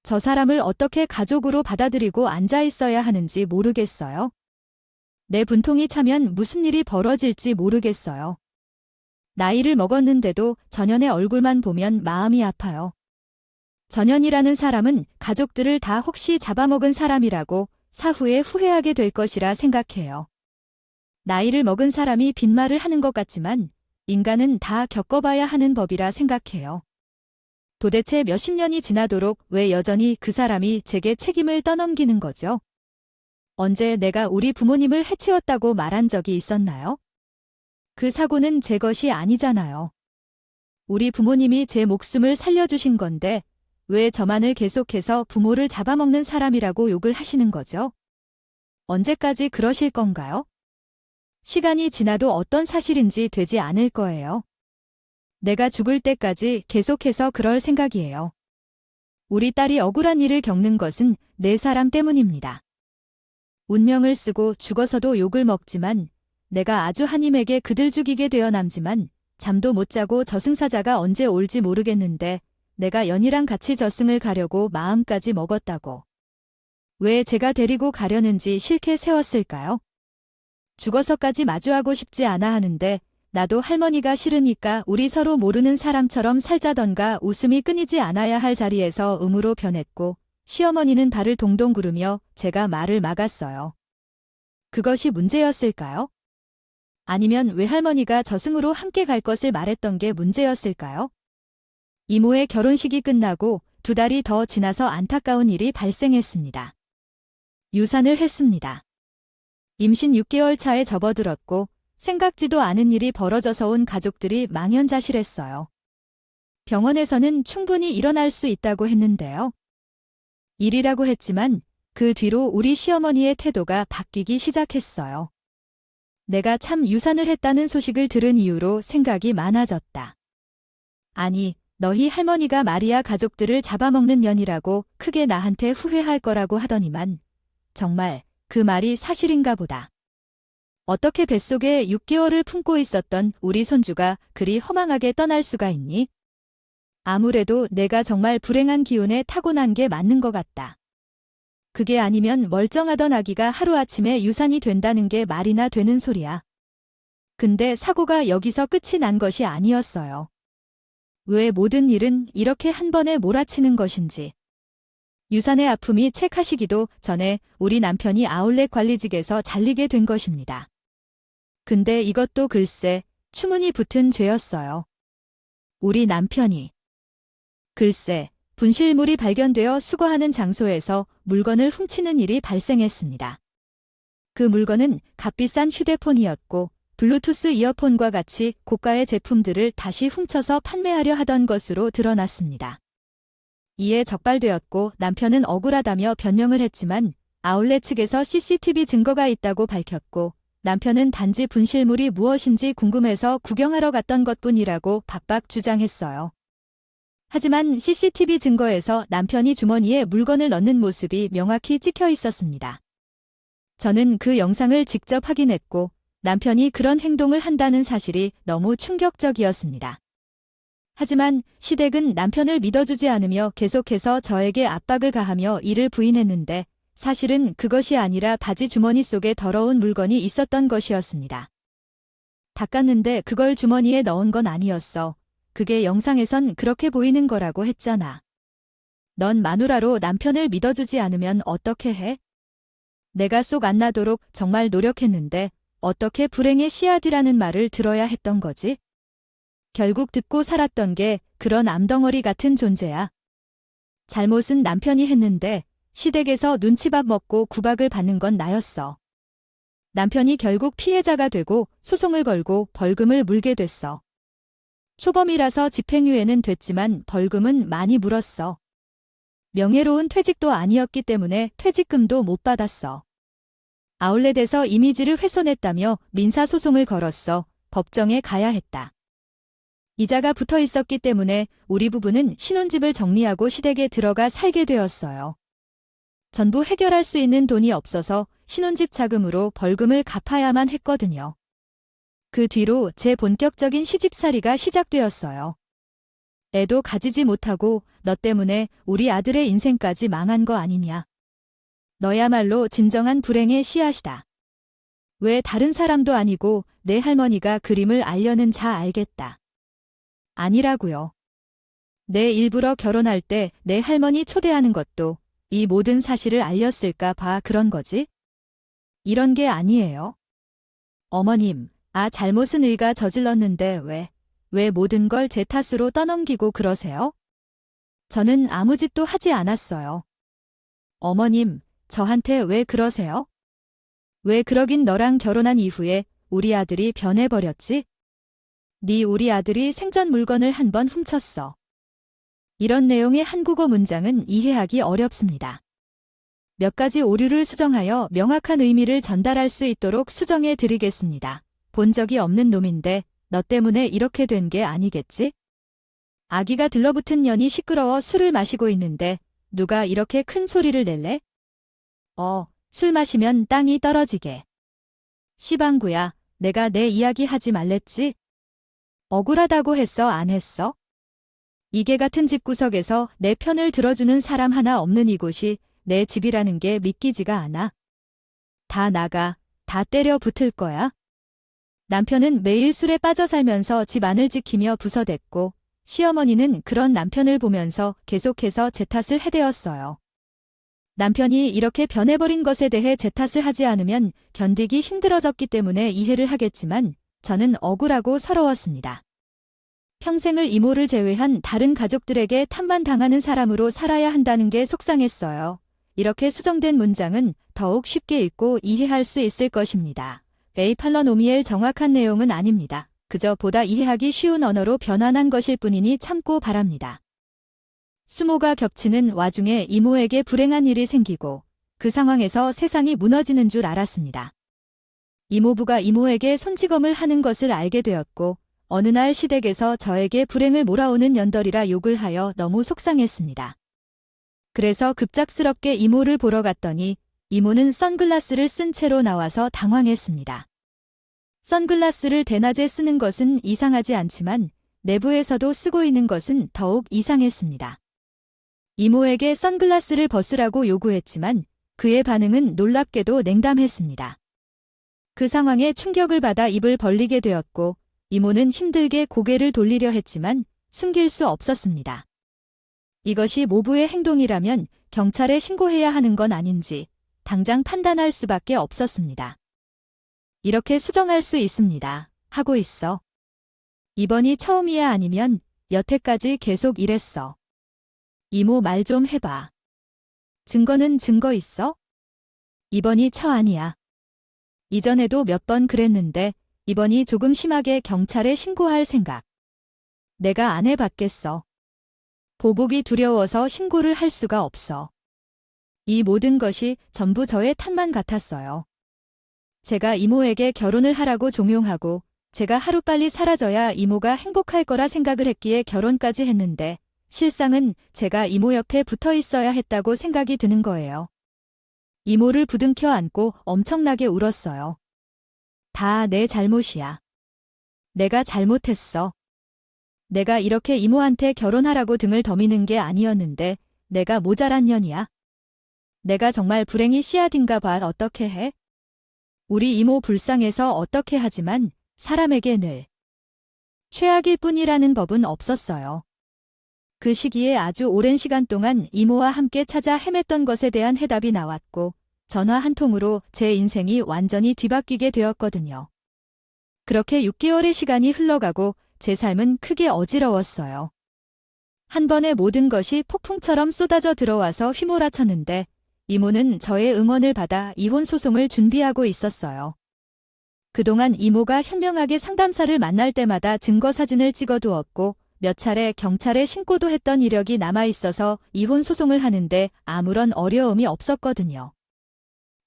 Speaker 1: 저 사람을 어떻게 가족으로 받아들이고 앉아 있어야 하는지 모르겠어요. 내 분통이 차면 무슨 일이 벌어질지 모르겠어요. 나이를 먹었는데도 전현의 얼굴만 보면 마음이 아파요. 전현이라는 사람은 가족들을 다 혹시 잡아먹은 사람이라고 사후에 후회하게 될 것이라 생각해요. 나이를 먹은 사람이 빈말을 하는 것 같지만 인간은 다 겪어봐야 하는 법이라 생각해요. 도대체 몇십 년이 지나도록 왜 여전히 그 사람이 제게 책임을 떠넘기는 거죠? 언제 내가 우리 부모님을 해치웠다고 말한 적이 있었나요? 그 사고는 제 것이 아니잖아요. 우리 부모님이 제 목숨을 살려주신 건데 왜 저만을 계속해서 부모를 잡아먹는 사람이라고 욕을 하시는 거죠? 언제까지 그러실 건가요? 시간이 지나도 어떤 사실인지 되지 않을 거예요. 내가 죽을 때까지 계속해서 그럴 생각이에요. 우리 딸이 억울한 일을 겪는 것은 내 사람 때문입니다. 운명을 쓰고 죽어서도 욕을 먹지만 내가 아주 한임에게 그들 죽이게 되어 남지만 잠도 못 자고 저승사자가 언제 올지 모르겠는데 내가 연희랑 같이 저승을 가려고 마음까지 먹었다고. 왜 제가 데리고 가려는지 싫게 세웠을까요? 죽어서까지 마주하고 싶지 않아 하는데 나도 할머니가 싫으니까 우리 서로 모르는 사람처럼 살자던가 웃음이 끊이지 않아야 할 자리에서 음으로 변했고 시어머니는 발을 동동 구르며 제가 말을 막았어요. 그것이 문제였을까요? 아니면 외할머니가 저승으로 함께 갈 것을 말했던 게 문제였을까요? 이모의 결혼식이 끝나고 2달이 더 지나서 안타까운 일이 발생했습니다. 유산을 했습니다. 임신 6개월 차에 접어들었고 생각지도 않은 일이 벌어져서 온 가족들이 망연자실했어요. 병원에서는 충분히 일어날 수 있다고 했는데요. 일이라고 했지만 그 뒤로 우리 시어머니의 태도가 바뀌기 시작했어요. 내가 참 유산을 했다는 소식을 들은 이후로 생각이 많아졌다. 아니, 너희 할머니가 말이야 가족들을 잡아먹는 년이라고 크게 나한테 후회할 거라고 하더니만 정말 그 말이 사실인가 보다. 어떻게 뱃속에 6개월을 품고 있었던 우리 손주가 그리 허망하게 떠날 수가 있니? 아무래도 내가 정말 불행한 기운에 타고난 게 맞는 것 같다. 그게 아니면 멀쩡하던 아기가 하루아침에 유산이 된다는 게 말이나 되는 소리야. 근데 사고가 여기서 끝이 난 것이 아니었어요. 왜 모든 일은 이렇게 한 번에 몰아치는 것인지. 유산의 아픔이 책하시기도 전에 우리 남편이 아울렛 관리직에서 잘리게 된 것입니다. 근데 이것도 글쎄 추문이 붙은 죄였어요. 우리 남편이. 글쎄 분실물이 발견되어 수거하는 장소에서 물건을 훔치는 일이 발생했습니다. 그 물건은 값비싼 휴대폰이었고 블루투스 이어폰과 같이 고가의 제품들을 다시 훔쳐서 판매하려 하던 것으로 드러났습니다. 이에 적발되었고 남편은 억울하다며 변명을 했지만 아울렛 측에서 CCTV 증거가 있다고 밝혔고 남편은 단지 분실물이 무엇인지 궁금해서 구경하러 갔던 것뿐이라고 박박 주장했어요. 하지만 CCTV 증거에서 남편이 주머니에 물건을 넣는 모습이 명확히 찍혀 있었습니다. 저는 그 영상을 직접 확인했고 남편이 그런 행동을 한다는 사실이 너무 충격적이었습니다. 하지만 시댁은 남편을 믿어주지 않으며 계속해서 저에게 압박을 가하며 이를 부인했는데 사실은 그것이 아니라 바지 주머니 속에 더러운 물건이 있었던 것이었습니다. 닦았는데 그걸 주머니에 넣은 건 아니었어. 그게 영상에선 그렇게 보이는 거라고 했잖아. 넌 마누라로 남편을 믿어주지 않으면 어떻게 해? 내가 속 안 나도록 정말 노력했는데 어떻게 불행의 씨앗이라는 말을 들어야 했던 거지? 결국 듣고 살았던 게 그런 암덩어리 같은 존재야. 잘못은 남편이 했는데 시댁에서 눈치밥 먹고 구박을 받는 건 나였어. 남편이 결국 피해자가 되고 소송을 걸고 벌금을 물게 됐어. 초범이라서 집행유예는 됐지만 벌금은 많이 물었어. 명예로운 퇴직도 아니었기 때문에 퇴직금도 못 받았어. 아울렛에서 이미지를 훼손했다며 민사소송을 걸었어. 법정에 가야 했다. 이자가 붙어 있었기 때문에 우리 부부는 신혼집을 정리하고 시댁에 들어가 살게 되었어요. 전부 해결할 수 있는 돈이 없어서 신혼집 자금으로 벌금을 갚아야만 했거든요. 그 뒤로 제 본격적인 시집살이가 시작되었어요. 애도 가지지 못하고 너 때문에 우리 아들의 인생까지 망한 거 아니냐. 너야말로 진정한 불행의 씨앗이다. 왜 다른 사람도 아니고 내 할머니가 그림을 알려는 자 알겠다. 아니라고요. 내 일부러 결혼할 때 내 할머니 초대하는 것도 이 모든 사실을 알렸을까 봐 그런 거지? 이런 게 아니에요. 어머님, 잘못은 의가 저질렀는데 왜 모든 걸 제 탓으로 떠넘기고 그러세요? 저는 아무 짓도 하지 않았어요. 어머님, 저한테 왜 그러세요? 왜 그러긴 너랑 결혼한 이후에 우리 아들이 변해버렸지? 네 우리 아들이 생전 물건을 한 번 훔쳤어. 이런 내용의 한국어 문장은 이해하기 어렵습니다. 몇 가지 오류를 수정하여 명확한 의미를 전달할 수 있도록 수정해 드리겠습니다. 본 적이 없는 놈인데 너 때문에 이렇게 된 게 아니겠지? 아기가 들러붙은 년이 시끄러워 술을 마시고 있는데 누가 이렇게 큰 소리를 낼래? 술 마시면 땅이 떨어지게. 시방구야, 내가 내 이야기 하지 말랬지? 억울하다고 했어, 안 했어? 이게 같은 집구석에서 내 편을 들어주는 사람 하나 없는 이곳이 내 집이라는 게 믿기지가 않아. 다 나가, 다 때려 붙을 거야. 남편은 매일 술에 빠져 살면서 집 안을 지키며 부서댔고 시어머니는 그런 남편을 보면서 계속해서 제 탓을 해대었어요. 남편이 이렇게 변해버린 것에 대해 제 탓을 하지 않으면 견디기 힘들어졌기 때문에 이해를 하겠지만 저는 억울하고 서러웠습니다. 평생을 이모를 제외한 다른 가족들에게 탓만 당하는 사람으로 살아야 한다는 게 속상했어요. 이렇게 수정된 문장은 더욱 쉽게 읽고 이해할 수 있을 것입니다. 베이팔러노미엘 정확한 내용은 아닙니다. 그저 보다 이해하기 쉬운 언어로 변환한 것일 뿐이니 참고 바랍니다. 수모가 겹치는 와중에 이모에게 불행한 일이 생기고 그 상황에서 세상이 무너지는 줄 알았습니다. 이모부가 이모에게 손찌검을 하는 것을 알게 되었고 어느 날 시댁에서 저에게 불행을 몰아오는 연달이라 욕을 하여 너무 속상했습니다. 그래서 급작스럽게 이모를 보러 갔더니 이모는 선글라스를 쓴 채로 나와서 당황했습니다. 선글라스를 대낮에 쓰는 것은 이상하지 않지만 내부에서도 쓰고 있는 것은 더욱 이상했습니다. 이모에게 선글라스를 벗으라고 요구했지만 그의 반응은 놀랍게도 냉담했습니다. 그 상황에 충격을 받아 입을 벌리게 되었고 이모는 힘들게 고개를 돌리려 했지만 숨길 수 없었습니다. 이것이 모부의 행동이라면 경찰에 신고해야 하는 건 아닌지 당장 판단할 수밖에 없었습니다. 이렇게 수정할 수 있습니다. 하고 있어. 이번이 처음이야 아니면 여태까지 계속 이랬어. 이모 말 좀 해봐. 증거는 증거 있어? 이번이 처 아니야. 이전에도 몇 번 그랬는데 이번이 조금 심하게 경찰에 신고할 생각. 내가 안 해봤겠어. 보복이 두려워서 신고를 할 수가 없어. 이 모든 것이 전부 저의 탓만 같았어요. 제가 이모에게 결혼을 하라고 종용하고 제가 하루빨리 사라져야 이모가 행복할 거라 생각을 했기에 결혼까지 했는데 실상은 제가 이모 옆에 붙어 있어야 했다고 생각이 드는 거예요. 이모를 부둥켜 안고 엄청나게 울었어요. 다 내 잘못이야. 내가 잘못했어. 내가 이렇게 이모한테 결혼하라고 등을 더미는 게 아니었는데 내가 모자란 년이야. 내가 정말 불행이 씨앗인가 봐. 어떻게 해? 우리 이모 불쌍해서 어떻게 하지만 사람에게 늘 최악일 뿐이라는 법은 없었어요. 그 시기에 아주 오랜 시간 동안 이모와 함께 찾아 헤맸던 것에 대한 해답이 나왔고 전화 한 통으로 제 인생이 완전히 뒤바뀌게 되었거든요. 그렇게 6개월의 시간이 흘러가고 제 삶은 크게 어지러웠어요. 한 번에 모든 것이 폭풍처럼 쏟아져 들어와서 휘몰아쳤는데 이모는 저의 응원을 받아 이혼 소송을 준비하고 있었어요. 그동안 이모가 현명하게 상담사를 만날 때마다 증거 사진을 찍어두었고 몇 차례 경찰에 신고도 했던 이력이 남아있어서 이혼 소송을 하는데 아무런 어려움이 없었거든요.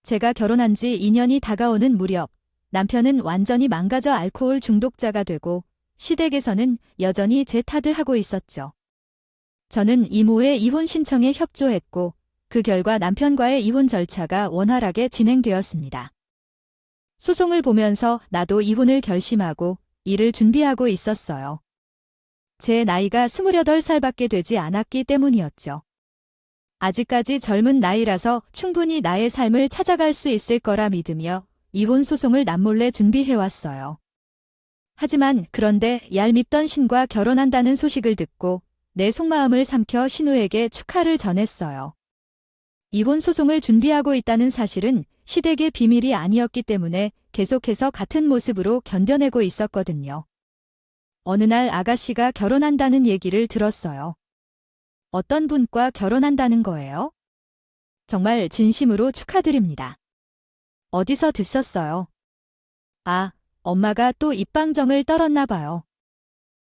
Speaker 1: 제가 결혼한 지 2년이 다가오는 무렵 남편은 완전히 망가져 알코올 중독자가 되고 시댁에서는 여전히 제 탓을 하고 있었죠. 저는 이모의 이혼 신청에 협조했고 그 결과 남편과의 이혼 절차가 원활하게 진행되었습니다. 소송을 보면서 나도 이혼을 결심하고 이를 준비하고 있었어요. 제 나이가 28살밖에 되지 않았기 때문이었죠. 아직까지 젊은 나이라서 충분히 나의 삶을 찾아갈 수 있을 거라 믿으며 이혼 소송을 남몰래 준비해왔어요. 하지만 그런데 얄밉던 신과 결혼한다는 소식을 듣고 내 속마음을 삼켜 신우에게 축하를 전했어요. 이혼 소송을 준비하고 있다는 사실은 시댁의 비밀이 아니었기 때문에 계속해서 같은 모습으로 견뎌내고 있었거든요. 어느 날 아가씨가 결혼한다는 얘기를 들었어요. 어떤 분과 결혼한다는 거예요? 정말 진심으로 축하드립니다. 어디서 듣셨어요? 아, 엄마가 또 입방정을 떨었나 봐요.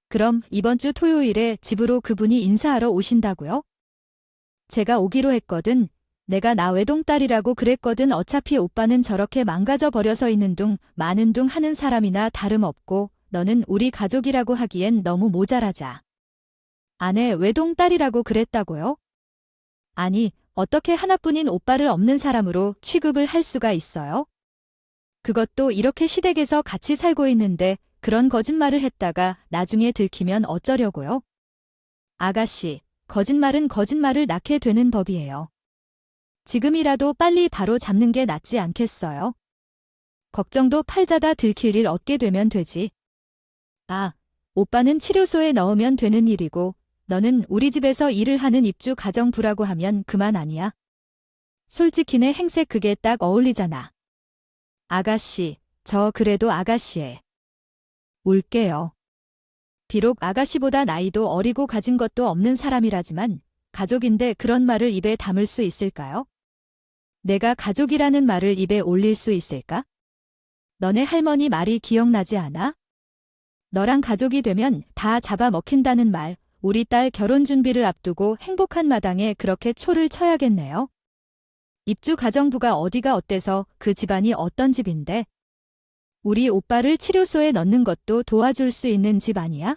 Speaker 1: 그럼 이번 주 토요일에 집으로 그분이 인사하러 오신다고요? 제가 오기로 했거든. 내가 나 외동딸이라고 그랬거든. 어차피 오빠는 저렇게 망가져 버려서 있는 둥 마는 둥 하는 사람이나 다름없고 너는 우리 가족이라고 하기엔 너무 모자라자. 아내 외동딸이라고 그랬다고요? 아니, 어떻게 하나뿐인 오빠를 없는 사람으로 취급을 할 수가 있어요? 그것도 이렇게 시댁에서 같이 살고 있는데 그런 거짓말을 했다가 나중에 들키면 어쩌려고요? 아가씨, 거짓말은 거짓말을 낳게 되는 법이에요. 지금이라도 빨리 바로 잡는 게 낫지 않겠어요? 걱정도 팔자다 들킬 일 얻게 되면 되지. 아, 오빠는 치료소에 넣으면 되는 일이고 너는 우리 집에서 일을 하는 입주 가정부라고 하면 그만 아니야? 솔직히 내 행색 그게 딱 어울리잖아. 아가씨, 저 그래도 아가씨에 울게요. 비록 아가씨보다 나이도 어리고 가진 것도 없는 사람이라지만 가족인데 그런 말을 입에 담을 수 있을까요? 내가 가족이라는 말을 입에 올릴 수 있을까? 너네 할머니 말이 기억나지 않아? 너랑 가족이 되면 다 잡아먹힌다는 말, 우리 딸 결혼 준비를 앞두고 행복한 마당에 그렇게 초를 쳐야겠네요. 입주 가정부가 어디가 어때서 그 집안이 어떤 집인데? 우리 오빠를 치료소에 넣는 것도 도와줄 수 있는 집 아니야?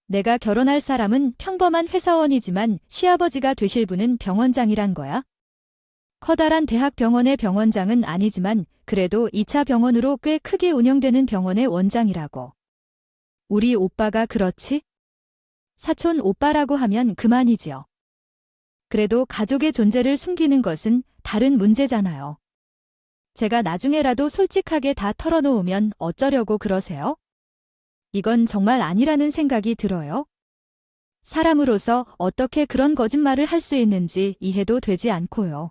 Speaker 1: 내가 결혼할 사람은 평범한 회사원이지만 시아버지가 되실 분은 병원장이란 거야? 커다란 대학병원의 병원장은 아니지만 그래도 2차 병원으로 꽤 크게 운영되는 병원의 원장이라고. 우리 오빠가 그렇지? 사촌 오빠라고 하면 그만이지요. 그래도 가족의 존재를 숨기는 것은 다른 문제잖아요. 제가 나중에라도 솔직하게 다 털어놓으면 어쩌려고 그러세요? 이건 정말 아니라는 생각이 들어요. 사람으로서 어떻게 그런 거짓말을 할 수 있는지 이해도 되지 않고요.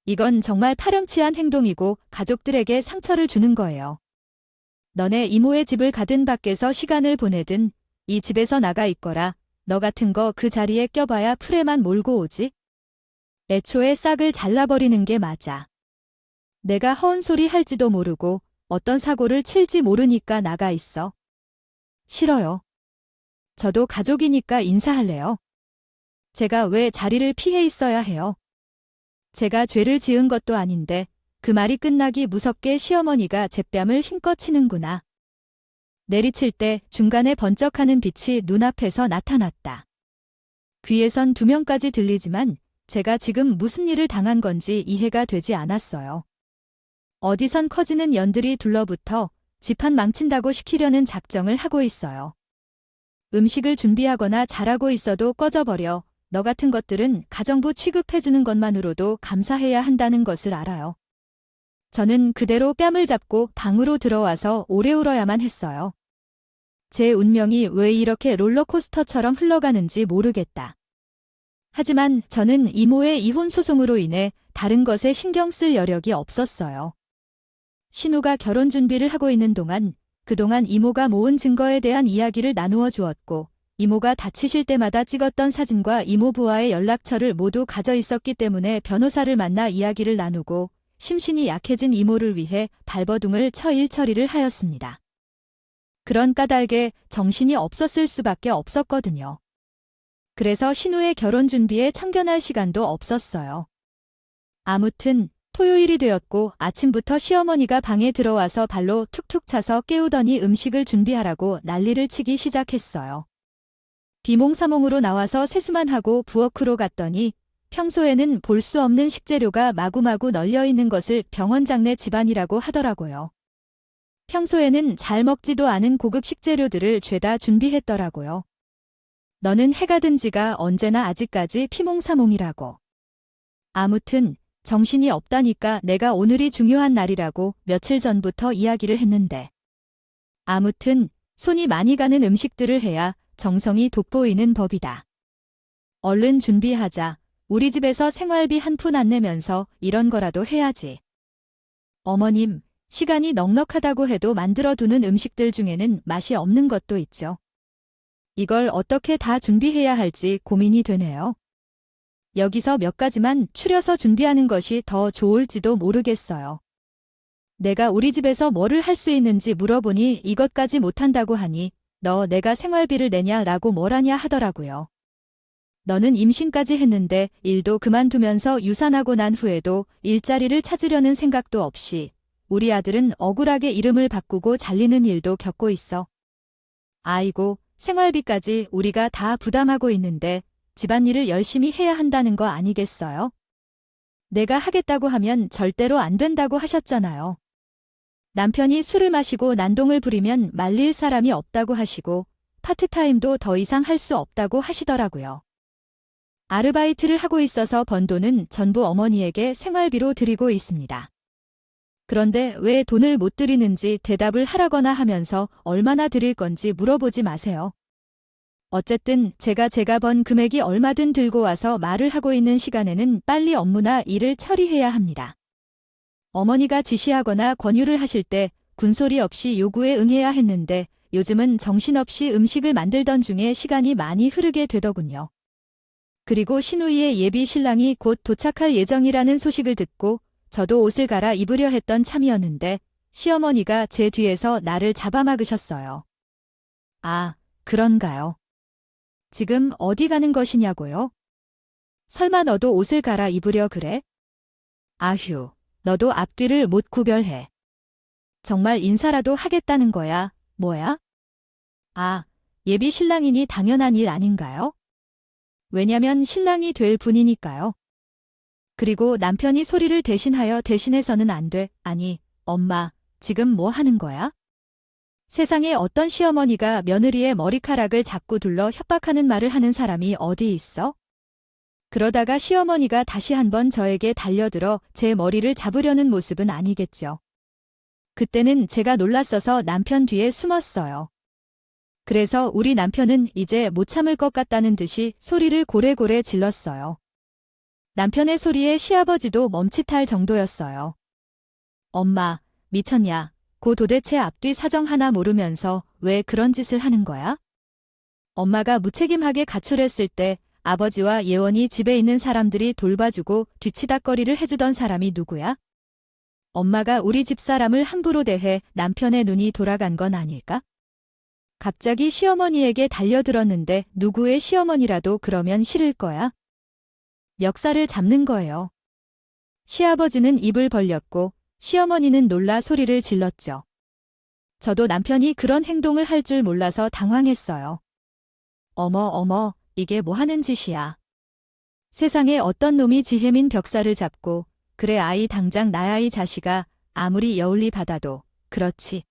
Speaker 1: 이건 정말 파렴치한 행동이고 가족들에게 상처를 주는 거예요. 너네 이모의 집을 가든 밖에서 시간을 보내든 이 집에서 나가 있거라. 너 같은 거 그 자리에 껴봐야 풀에만 몰고 오지. 애초에 싹을 잘라버리는 게 맞아. 내가 허운 소리 할지도 모르고 어떤 사고를 칠지 모르니까 나가 있어. 싫어요. 저도 가족이니까 인사할래요. 제가 왜 자리를 피해 있어야 해요? 제가 죄를 지은 것도 아닌데 그 말이 끝나기 무섭게 시어머니가 제 뺨을 힘껏 치는구나. 내리칠 때 중간에 번쩍하는 빛이 눈앞에서 나타났다. 귀에선 두 명까지 들리지만 제가 지금 무슨 일을 당한 건지 이해가 되지 않았어요. 어디선 커지는 연들이 둘러붙어 집안 망친다고 시키려는 작정을 하고 있어요. 음식을 준비하거나 잘하고 있어도 꺼져버려. 너 같은 것들은 가정부 취급해주는 것만으로도 감사해야 한다는 것을 알아요. 저는 그대로 뺨을 잡고 방으로 들어와서 오래 울어야만 했어요. 제 운명이 왜 이렇게 롤러코스터처럼 흘러가는지 모르겠다. 하지만 저는 이모의 이혼 소송으로 인해 다른 것에 신경 쓸 여력이 없었어요. 신우가 결혼 준비를 하고 있는 동안 그동안 이모가 모은 증거에 대한 이야기를 나누어 주었고 이모가 다치실 때마다 찍었던 사진과 이모 부하의 연락처를 모두 가져 있었기 때문에 변호사를 만나 이야기를 나누고 심신이 약해진 이모를 위해 발버둥을 쳐 일처리를 하였습니다. 그런 까닭에 정신이 없었을 수밖에 없었거든요. 그래서 신우의 결혼 준비에 참견할 시간도 없었어요. 아무튼 토요일이 되었고 아침부터 시어머니가 방에 들어와서 발로 툭툭 차서 깨우더니 음식을 준비하라고 난리를 치기 시작했어요. 비몽사몽으로 나와서 세수만 하고 부엌으로 갔더니 평소에는 볼 수 없는 식재료가 마구마구 널려 있는 것을 병원장네 집안이라고 하더라고요. 평소에는 잘 먹지도 않은 고급 식재료들을 죄다 준비했더라고요. 너는 해가 든 지가 언제나 아직까지 피몽사몽이라고. 아무튼 정신이 없다니까 내가 오늘이 중요한 날이라고 며칠 전부터 이야기를 했는데. 아무튼 손이 많이 가는 음식들을 해야 정성이 돋보이는 법이다. 얼른 준비하자. 우리 집에서 생활비 한 푼 안 내면서 이런 거라도 해야지. 어머님, 시간이 넉넉하다고 해도 만들어두는 음식들 중에는 맛이 없는 것도 있죠. 이걸 어떻게 다 준비해야 할지 고민이 되네요. 여기서 몇 가지만 추려서 준비하는 것이 더 좋을지도 모르겠어요. 내가 우리 집에서 뭐를 할 수 있는지 물어보니 이것까지 못한다고 하니 너 내가 생활비를 내냐라고 뭐라냐 하더라고요. 너는 임신까지 했는데 일도 그만두면서 유산하고 난 후에도 일자리를 찾으려는 생각도 없이 우리 아들은 억울하게 이름을 바꾸고 잘리는 일도 겪고 있어. 아이고, 생활비까지 우리가 다 부담하고 있는데 집안일을 열심히 해야 한다는 거 아니겠어요? 내가 하겠다고 하면 절대로 안 된다고 하셨잖아요. 남편이 술을 마시고 난동을 부리면 말릴 사람이 없다고 하시고 파트타임도 더 이상 할 수 없다고 하시더라고요. 아르바이트를 하고 있어서 번 돈은 전부 어머니에게 생활비로 드리고 있습니다. 그런데 왜 돈을 못 드리는지 대답을 하라거나 하면서 얼마나 드릴 건지 물어보지 마세요. 어쨌든 제가 번 금액이 얼마든 들고 와서 말을 하고 있는 시간에는 빨리 업무나 일을 처리해야 합니다. 어머니가 지시하거나 권유를 하실 때 군소리 없이 요구에 응해야 했는데 요즘은 정신없이 음식을 만들던 중에 시간이 많이 흐르게 되더군요. 그리고 신우이의 예비 신랑이 곧 도착할 예정이라는 소식을 듣고 저도 옷을 갈아 입으려 했던 참이었는데 시어머니가 제 뒤에서 나를 잡아막으셨어요. 아, 그런가요? 지금 어디 가는 것이냐고요? 설마 너도 옷을 갈아 입으려 그래? 아휴, 너도 앞뒤를 못 구별해. 정말 인사라도 하겠다는 거야, 뭐야? 아, 예비 신랑이니 당연한 일 아닌가요? 왜냐면 신랑이 될 분이니까요. 그리고 남편이 소리를 대신해서는 안 돼. 아니, 엄마, 지금 뭐 하는 거야? 세상에 어떤 시어머니가 며느리의 머리카락을 자꾸 둘러 협박하는 말을 하는 사람이 어디 있어? 그러다가 시어머니가 다시 한번 저에게 달려들어 제 머리를 잡으려는 모습은 아니겠죠. 그때는 제가 놀랐어서 남편 뒤에 숨었어요. 그래서 우리 남편은 이제 못 참을 것 같다는 듯이 소리를 고래고래 질렀어요. 남편의 소리에 시아버지도 멈칫할 정도였어요. 엄마, 미쳤냐? 고 도대체 앞뒤 사정 하나 모르면서 왜 그런 짓을 하는 거야? 엄마가 무책임하게 가출했을 때 아버지와 예원이 집에 있는 사람들이 돌봐주고 뒤치다꺼리를 해주던 사람이 누구야? 엄마가 우리 집사람을 함부로 대해 남편의 눈이 돌아간 건 아닐까? 갑자기 시어머니에게 달려들었는데 누구의 시어머니라도 그러면 싫을 거야? 멱살을 잡는 거예요. 시아버지는 입을 벌렸고 시어머니는 놀라 소리를 질렀죠. 저도 남편이 그런 행동을 할 줄 몰라서 당황했어요. 어머, 이게 뭐 하는 짓이야. 세상에 어떤 놈이 지혜민 벽살을 잡고 그래 아이 당장 나야 이 자식아 아무리 여울리 받아도 그렇지.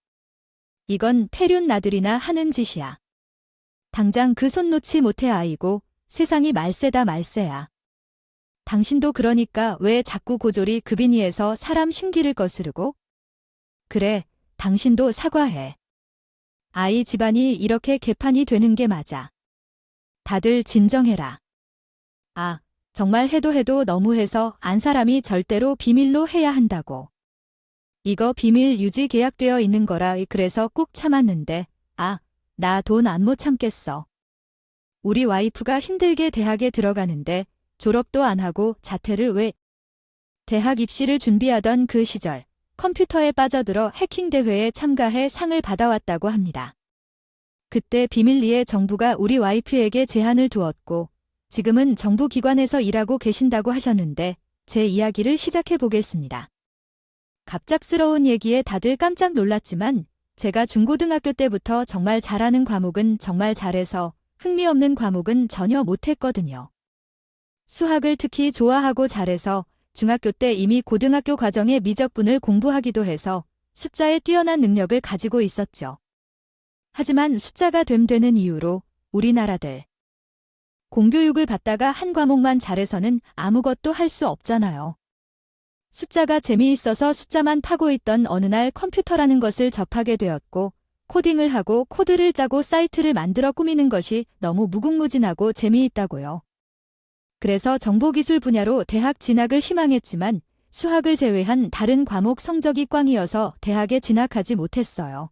Speaker 1: 이건 폐륜 나들이나 하는 짓이야. 당장 그 손 놓지 못해 아이고 세상이 말세다 말세야. 당신도 그러니까 왜 자꾸 고졸이 급인이에서 사람 심기를 거스르고? 그래, 당신도 사과해. 아이 집안이 이렇게 개판이 되는 게 맞아. 다들 진정해라. 아, 정말 해도 너무해서 안 사람이 절대로 비밀로 해야 한다고. 이거 비밀 유지 계약되어 있는 거라 그래서 꾹 참았는데 나 돈 안 못 참겠어. 우리 와이프가 힘들게 대학에 들어가는데 졸업도 안 하고 자퇴를 왜? 대학 입시를 준비하던 그 시절 컴퓨터에 빠져들어 해킹 대회에 참가해 상을 받아왔다고 합니다. 그때 비밀리에 정부가 우리 와이프에게 제한을 두었고 지금은 정부 기관에서 일하고 계신다고 하셨는데 제 이야기를 시작해 보겠습니다. 갑작스러운 얘기에 다들 깜짝 놀랐지만 제가 중고등학교 때부터 정말 잘하는 과목은 정말 잘해서 흥미없는 과목은 전혀 못했거든요. 수학을 특히 좋아하고 잘해서 중학교 때 이미 고등학교 과정의 미적분을 공부하기도 해서 숫자에 뛰어난 능력을 가지고 있었죠. 하지만 숫자가 되는 이유로 우리나라들 공교육을 받다가 한 과목만 잘해서는 아무것도 할 수 없잖아요. 숫자가 재미있어서 숫자만 파고 있던 어느 날 컴퓨터라는 것을 접하게 되었고 코딩을 하고 코드를 짜고 사이트를 만들어 꾸미는 것이 너무 무궁무진하고 재미있다고요. 그래서 정보기술 분야로 대학 진학을 희망했지만 수학을 제외한 다른 과목 성적이 꽝이어서 대학에 진학하지 못했어요.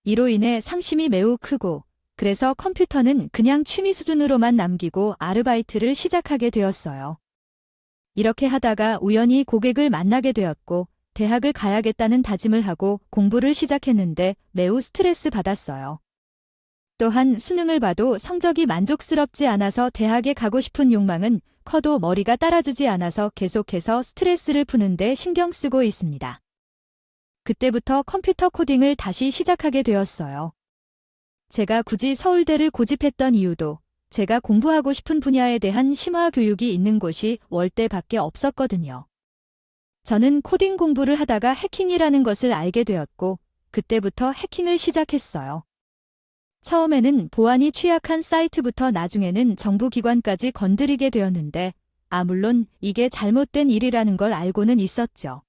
Speaker 1: 이로 인해 상심이 매우 크고 그래서 컴퓨터는 그냥 취미 수준으로만 남기고 아르바이트를 시작하게 되었어요. 이렇게 하다가 우연히 고객을 만나게 되었고 대학을 가야겠다는 다짐을 하고 공부를 시작했는데 매우 스트레스 받았어요. 또한 수능을 봐도 성적이 만족스럽지 않아서 대학에 가고 싶은 욕망은 커도 머리가 따라주지 않아서 계속해서 스트레스를 푸는데 신경 쓰고 있습니다. 그때부터 컴퓨터 코딩을 다시 시작하게 되었어요. 제가 굳이 서울대를 고집했던 이유도 제가 공부하고 싶은 분야에 대한 심화 교육이 있는 곳이 월대밖에 없었거든요. 저는 코딩 공부를 하다가 해킹이라는 것을 알게 되었고 그때부터 해킹을 시작했어요. 처음에는 보안이 취약한 사이트부터 나중에는 정부기관까지 건드리게 되었는데 물론 이게 잘못된 일이라는 걸 알고는 있었죠.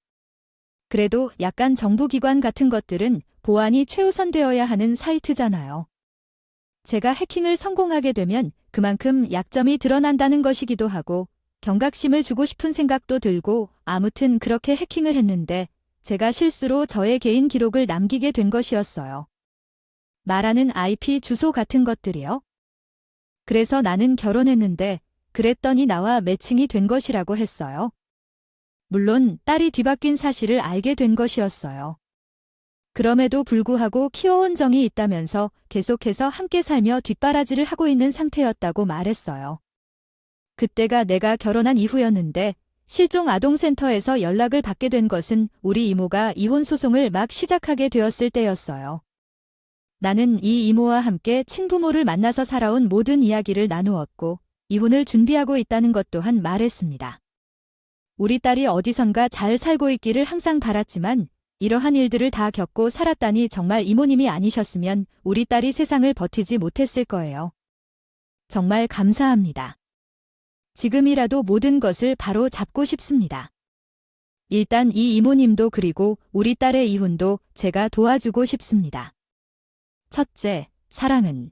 Speaker 1: 그래도 약간 정부기관 같은 것들은 보안이 최우선되어야 하는 사이트잖아요. 제가 해킹을 성공하게 되면 그만큼 약점이 드러난다는 것이기도 하고 경각심을 주고 싶은 생각도 들고 아무튼 그렇게 해킹을 했는데 제가 실수로 저의 개인 기록을 남기게 된 것이었어요. 말하는 IP 주소 같은 것들이요. 그래서 나는 결혼했는데 그랬더니 나와 매칭이 된 것이라고 했어요. 물론 딸이 뒤바뀐 사실을 알게 된 것이었어요. 그럼에도 불구하고 키워온 정이 있다면서 계속해서 함께 살며 뒷바라지를 하고 있는 상태였다고 말했어요. 그때가 내가 결혼한 이후였는데 실종 아동센터에서 연락을 받게 된 것은 우리 이모가 이혼 소송을 막 시작하게 되었을 때였어요. 나는 이 이모와 함께 친부모를 만나서 살아온 모든 이야기를 나누었고 이혼을 준비하고 있다는 것 또한 말했습니다. 우리 딸이 어디선가 잘 살고 있기를 항상 바랐지만 이러한 일들을 다 겪고 살았다니 정말 이모님이 아니셨으면 우리 딸이 세상을 버티지 못했을 거예요. 정말 감사합니다. 지금이라도 모든 것을 바로 잡고 싶습니다. 일단 이 이모님도 그리고 우리 딸의 이혼도 제가 도와주고 싶습니다. 첫째, 사랑은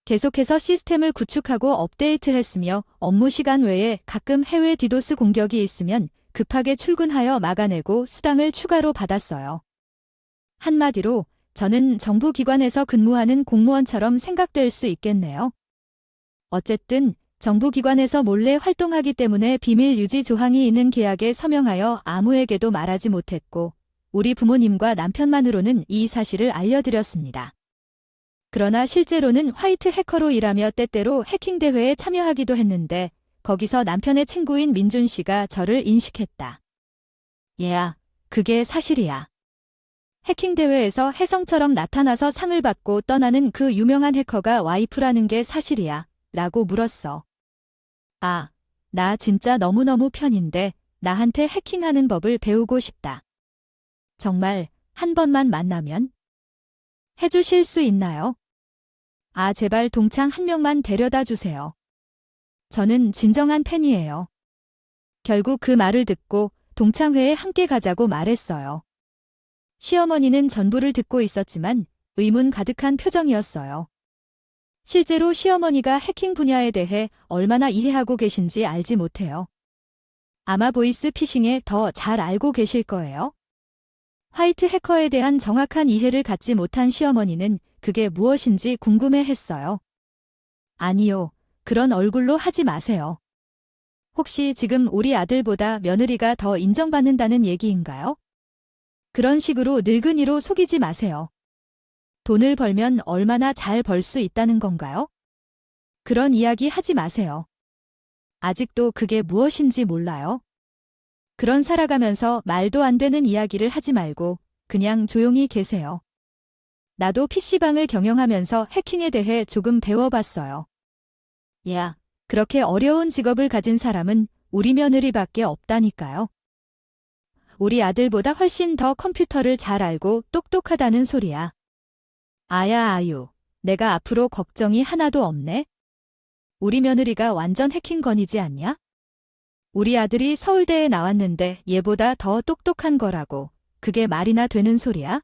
Speaker 1: 계속해서 시스템을 구축하고 업데이트했으며 업무 시간 외에 가끔 해외 디도스 공격이 있으면 급하게 출근하여 막아내고 수당을 추가로 받았어요. 한마디로 저는 정부기관에서 근무하는 공무원처럼 생각될 수 있겠네요. 어쨌든 정부기관에서 몰래 활동하기 때문에 비밀 유지 조항이 있는 계약에 서명하여 아무에게도 말하지 못했고 우리 부모님과 남편만으로는 이 사실을 알려드렸습니다. 그러나 실제로는 화이트 해커로 일하며 때때로 해킹 대회에 참여하기도 했는데 거기서 남편의 친구인 민준 씨가 저를 인식했다. 얘야, 그게 사실이야. 해킹 대회에서 혜성처럼 나타나서 상을 받고 떠나는 그 유명한 해커가 와이프라는 게 사실이야. 라고 물었어. 아, 나 진짜 너무너무 편인데 나한테 해킹하는 법을 배우고 싶다. 정말 한 번만 만나면 해주실 수 있나요? 아, 제발 동창 한 명만 데려다 주세요. 저는 진정한 팬이에요. 결국 그 말을 듣고 동창회에 함께 가자고 말했어요. 시어머니는 전부를 듣고 있었지만 의문 가득한 표정이었어요. 실제로 시어머니가 해킹 분야에 대해 얼마나 이해하고 계신지 알지 못해요. 아마 보이스 피싱에 더 잘 알고 계실 거예요. 화이트 해커에 대한 정확한 이해를 갖지 못한 시어머니는 그게 무엇인지 궁금해했어요. 아니요, 그런 얼굴로 하지 마세요. 혹시 지금 우리 아들보다 며느리가 더 인정받는다는 얘기인가요? 그런 식으로 늙은이로 속이지 마세요. 돈을 벌면 얼마나 잘 벌 수 있다는 건가요? 그런 이야기 하지 마세요. 아직도 그게 무엇인지 몰라요? 그런 살아가면서 말도 안 되는 이야기를 하지 말고 그냥 조용히 계세요. 나도 PC방을 경영하면서 해킹에 대해 조금 배워봤어요. 야, 그렇게 어려운 직업을 가진 사람은 우리 며느리밖에 없다니까요. 우리 아들보다 훨씬 더 컴퓨터를 잘 알고 똑똑하다는 소리야. 아야 아유, 내가 앞으로 걱정이 하나도 없네. 우리 며느리가 완전 해킹건이지 않냐? 우리 아들이 서울대에 나왔는데 얘보다 더 똑똑한 거라고. 그게 말이나 되는 소리야?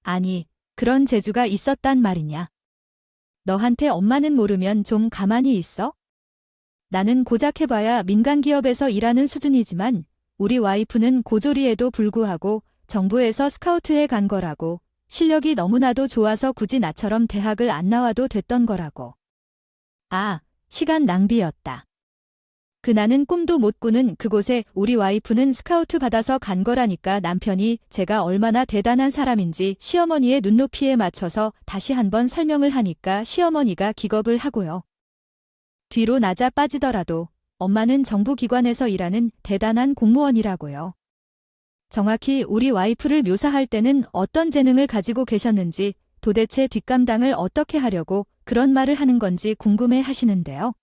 Speaker 1: 아니, 그런 재주가 있었단 말이냐. 너한테 엄마는 모르면 좀 가만히 있어? 나는 고작 해봐야 민간기업에서 일하는 수준이지만 우리 와이프는 고졸이에도 불구하고 정부에서 스카우트에 간 거라고. 실력이 너무나도 좋아서 굳이 나처럼 대학을 안 나와도 됐던 거라고. 아, 시간 낭비였다. 그 나는 꿈도 못 꾸는 그곳에 우리 와이프는 스카우트 받아서 간 거라니까. 남편이 제가 얼마나 대단한 사람인지 시어머니의 눈높이에 맞춰서 다시 한번 설명을 하니까 시어머니가 기겁을 하고요. 뒤로 낮아 빠지더라도 엄마는 정부기관에서 일하는 대단한 공무원이라고요. 정확히 우리 와이프를 묘사할 때는 어떤 재능을 가지고 계셨는지 도대체 뒷감당을 어떻게 하려고 그런 말을 하는 건지 궁금해 하시는데요.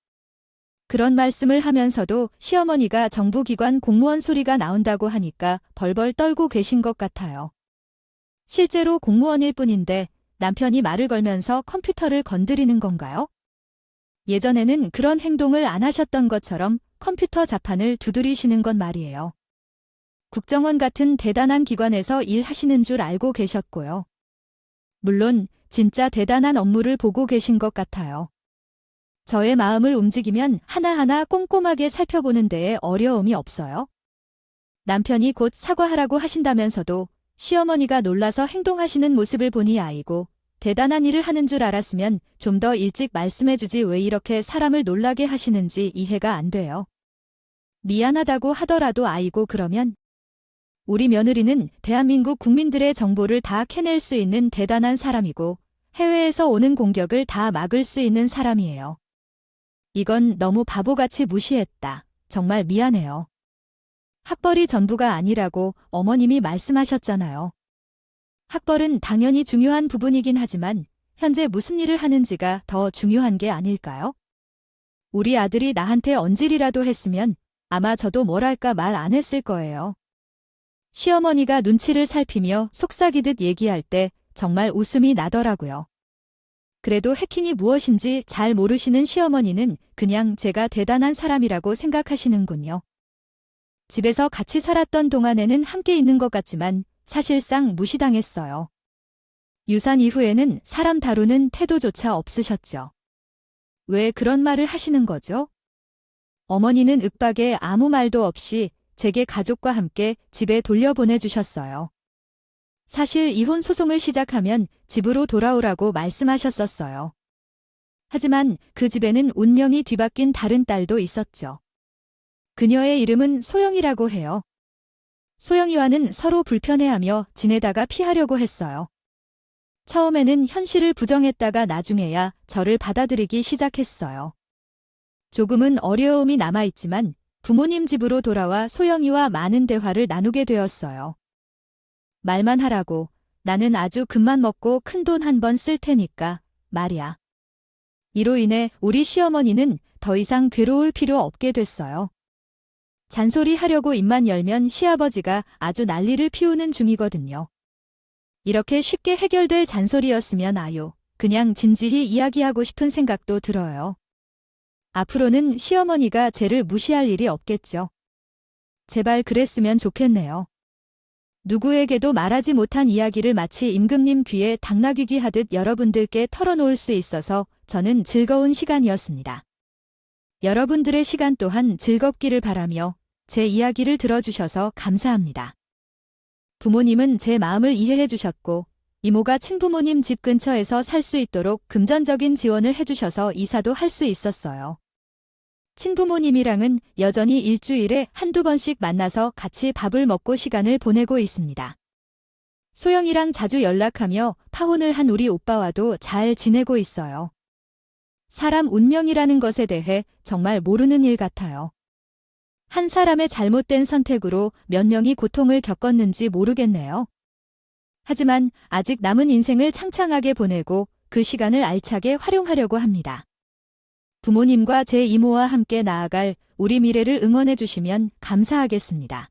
Speaker 1: 그런 말씀을 하면서도 시어머니가 정부기관 공무원 소리가 나온다고 하니까 벌벌 떨고 계신 것 같아요. 실제로 공무원일 뿐인데 남편이 말을 걸면서 컴퓨터를 건드리는 건가요? 예전에는 그런 행동을 안 하셨던 것처럼 컴퓨터 자판을 두드리시는 건 말이에요. 국정원 같은 대단한 기관에서 일하시는 줄 알고 계셨고요. 물론 진짜 대단한 업무를 보고 계신 것 같아요. 저의 마음을 움직이면 하나하나 꼼꼼하게 살펴보는 데에 어려움이 없어요. 남편이 곧 사과하라고 하신다면서도 시어머니가 놀라서 행동하시는 모습을 보니 아이고, 대단한 일을 하는 줄 알았으면 좀 더 일찍 말씀해주지 왜 이렇게 사람을 놀라게 하시는지 이해가 안 돼요. 미안하다고 하더라도 아이고 그러면 우리 며느리는 대한민국 국민들의 정보를 다 캐낼 수 있는 대단한 사람이고 해외에서 오는 공격을 다 막을 수 있는 사람이에요. 이건 너무 바보같이 무시했다. 정말 미안해요. 학벌이 전부가 아니라고 어머님이 말씀하셨잖아요. 학벌은 당연히 중요한 부분이긴 하지만 현재 무슨 일을 하는지가 더 중요한 게 아닐까요? 우리 아들이 나한테 언질이라도 했으면 아마 저도 뭐랄까 말 안 했을 거예요. 시어머니가 눈치를 살피며 속삭이듯 얘기할 때 정말 웃음이 나더라고요. 그래도 해킹이 무엇인지 잘 모르시는 시어머니는 그냥 제가 대단한 사람이라고 생각하시는군요. 집에서 같이 살았던 동안에는 함께 있는 것 같지만 사실상 무시당했어요. 유산 이후에는 사람 다루는 태도조차 없으셨죠. 왜 그런 말을 하시는 거죠? 어머니는 윽박에 아무 말도 없이 제게 가족과 함께 집에 돌려보내주셨어요. 사실 이혼 소송을 시작하면 집으로 돌아오라고 말씀하셨었어요. 하지만 그 집에는 운명이 뒤바뀐 다른 딸도 있었죠. 그녀의 이름은 소영이라고 해요. 소영이와는 서로 불편해하며 지내다가 피하려고 했어요. 처음에는 현실을 부정했다가 나중에야 저를 받아들이기 시작했어요. 조금은 어려움이 남아있지만 부모님 집으로 돌아와 소영이와 많은 대화를 나누게 되었어요. 말만 하라고. 나는 아주 금만 먹고 큰돈 한 번 쓸 테니까 말이야. 이로 인해 우리 시어머니는 더 이상 괴로울 필요 없게 됐어요. 잔소리 하려고 입만 열면 시아버지가 아주 난리를 피우는 중이거든요. 이렇게 쉽게 해결될 잔소리였으면 아유, 그냥 진지히 이야기하고 싶은 생각도 들어요. 앞으로는 시어머니가 쟤를 무시할 일이 없겠죠. 제발 그랬으면 좋겠네요. 누구에게도 말하지 못한 이야기를 마치 임금님 귀에 당나귀 하듯 여러분들께 털어놓을 수 있어서 저는 즐거운 시간이었습니다. 여러분들의 시간 또한 즐겁기를 바라며 제 이야기를 들어주셔서 감사합니다. 부모님은 제 마음을 이해해 주셨고 이모가 친부모님 집 근처에서 살 수 있도록 금전적인 지원을 해주셔서 이사도 할 수 있었어요. 친부모님이랑은 여전히 일주일에 한두 번씩 만나서 같이 밥을 먹고 시간을 보내고 있습니다. 소영이랑 자주 연락하며 파혼을 한 우리 오빠와도 잘 지내고 있어요. 사람 운명이라는 것에 대해 정말 모르는 일 같아요. 한 사람의 잘못된 선택으로 몇 명이 고통을 겪었는지 모르겠네요. 하지만 아직 남은 인생을 창창하게 보내고 그 시간을 알차게 활용하려고 합니다. 부모님과 제 이모와 함께 나아갈 우리 미래를 응원해 주시면 감사하겠습니다.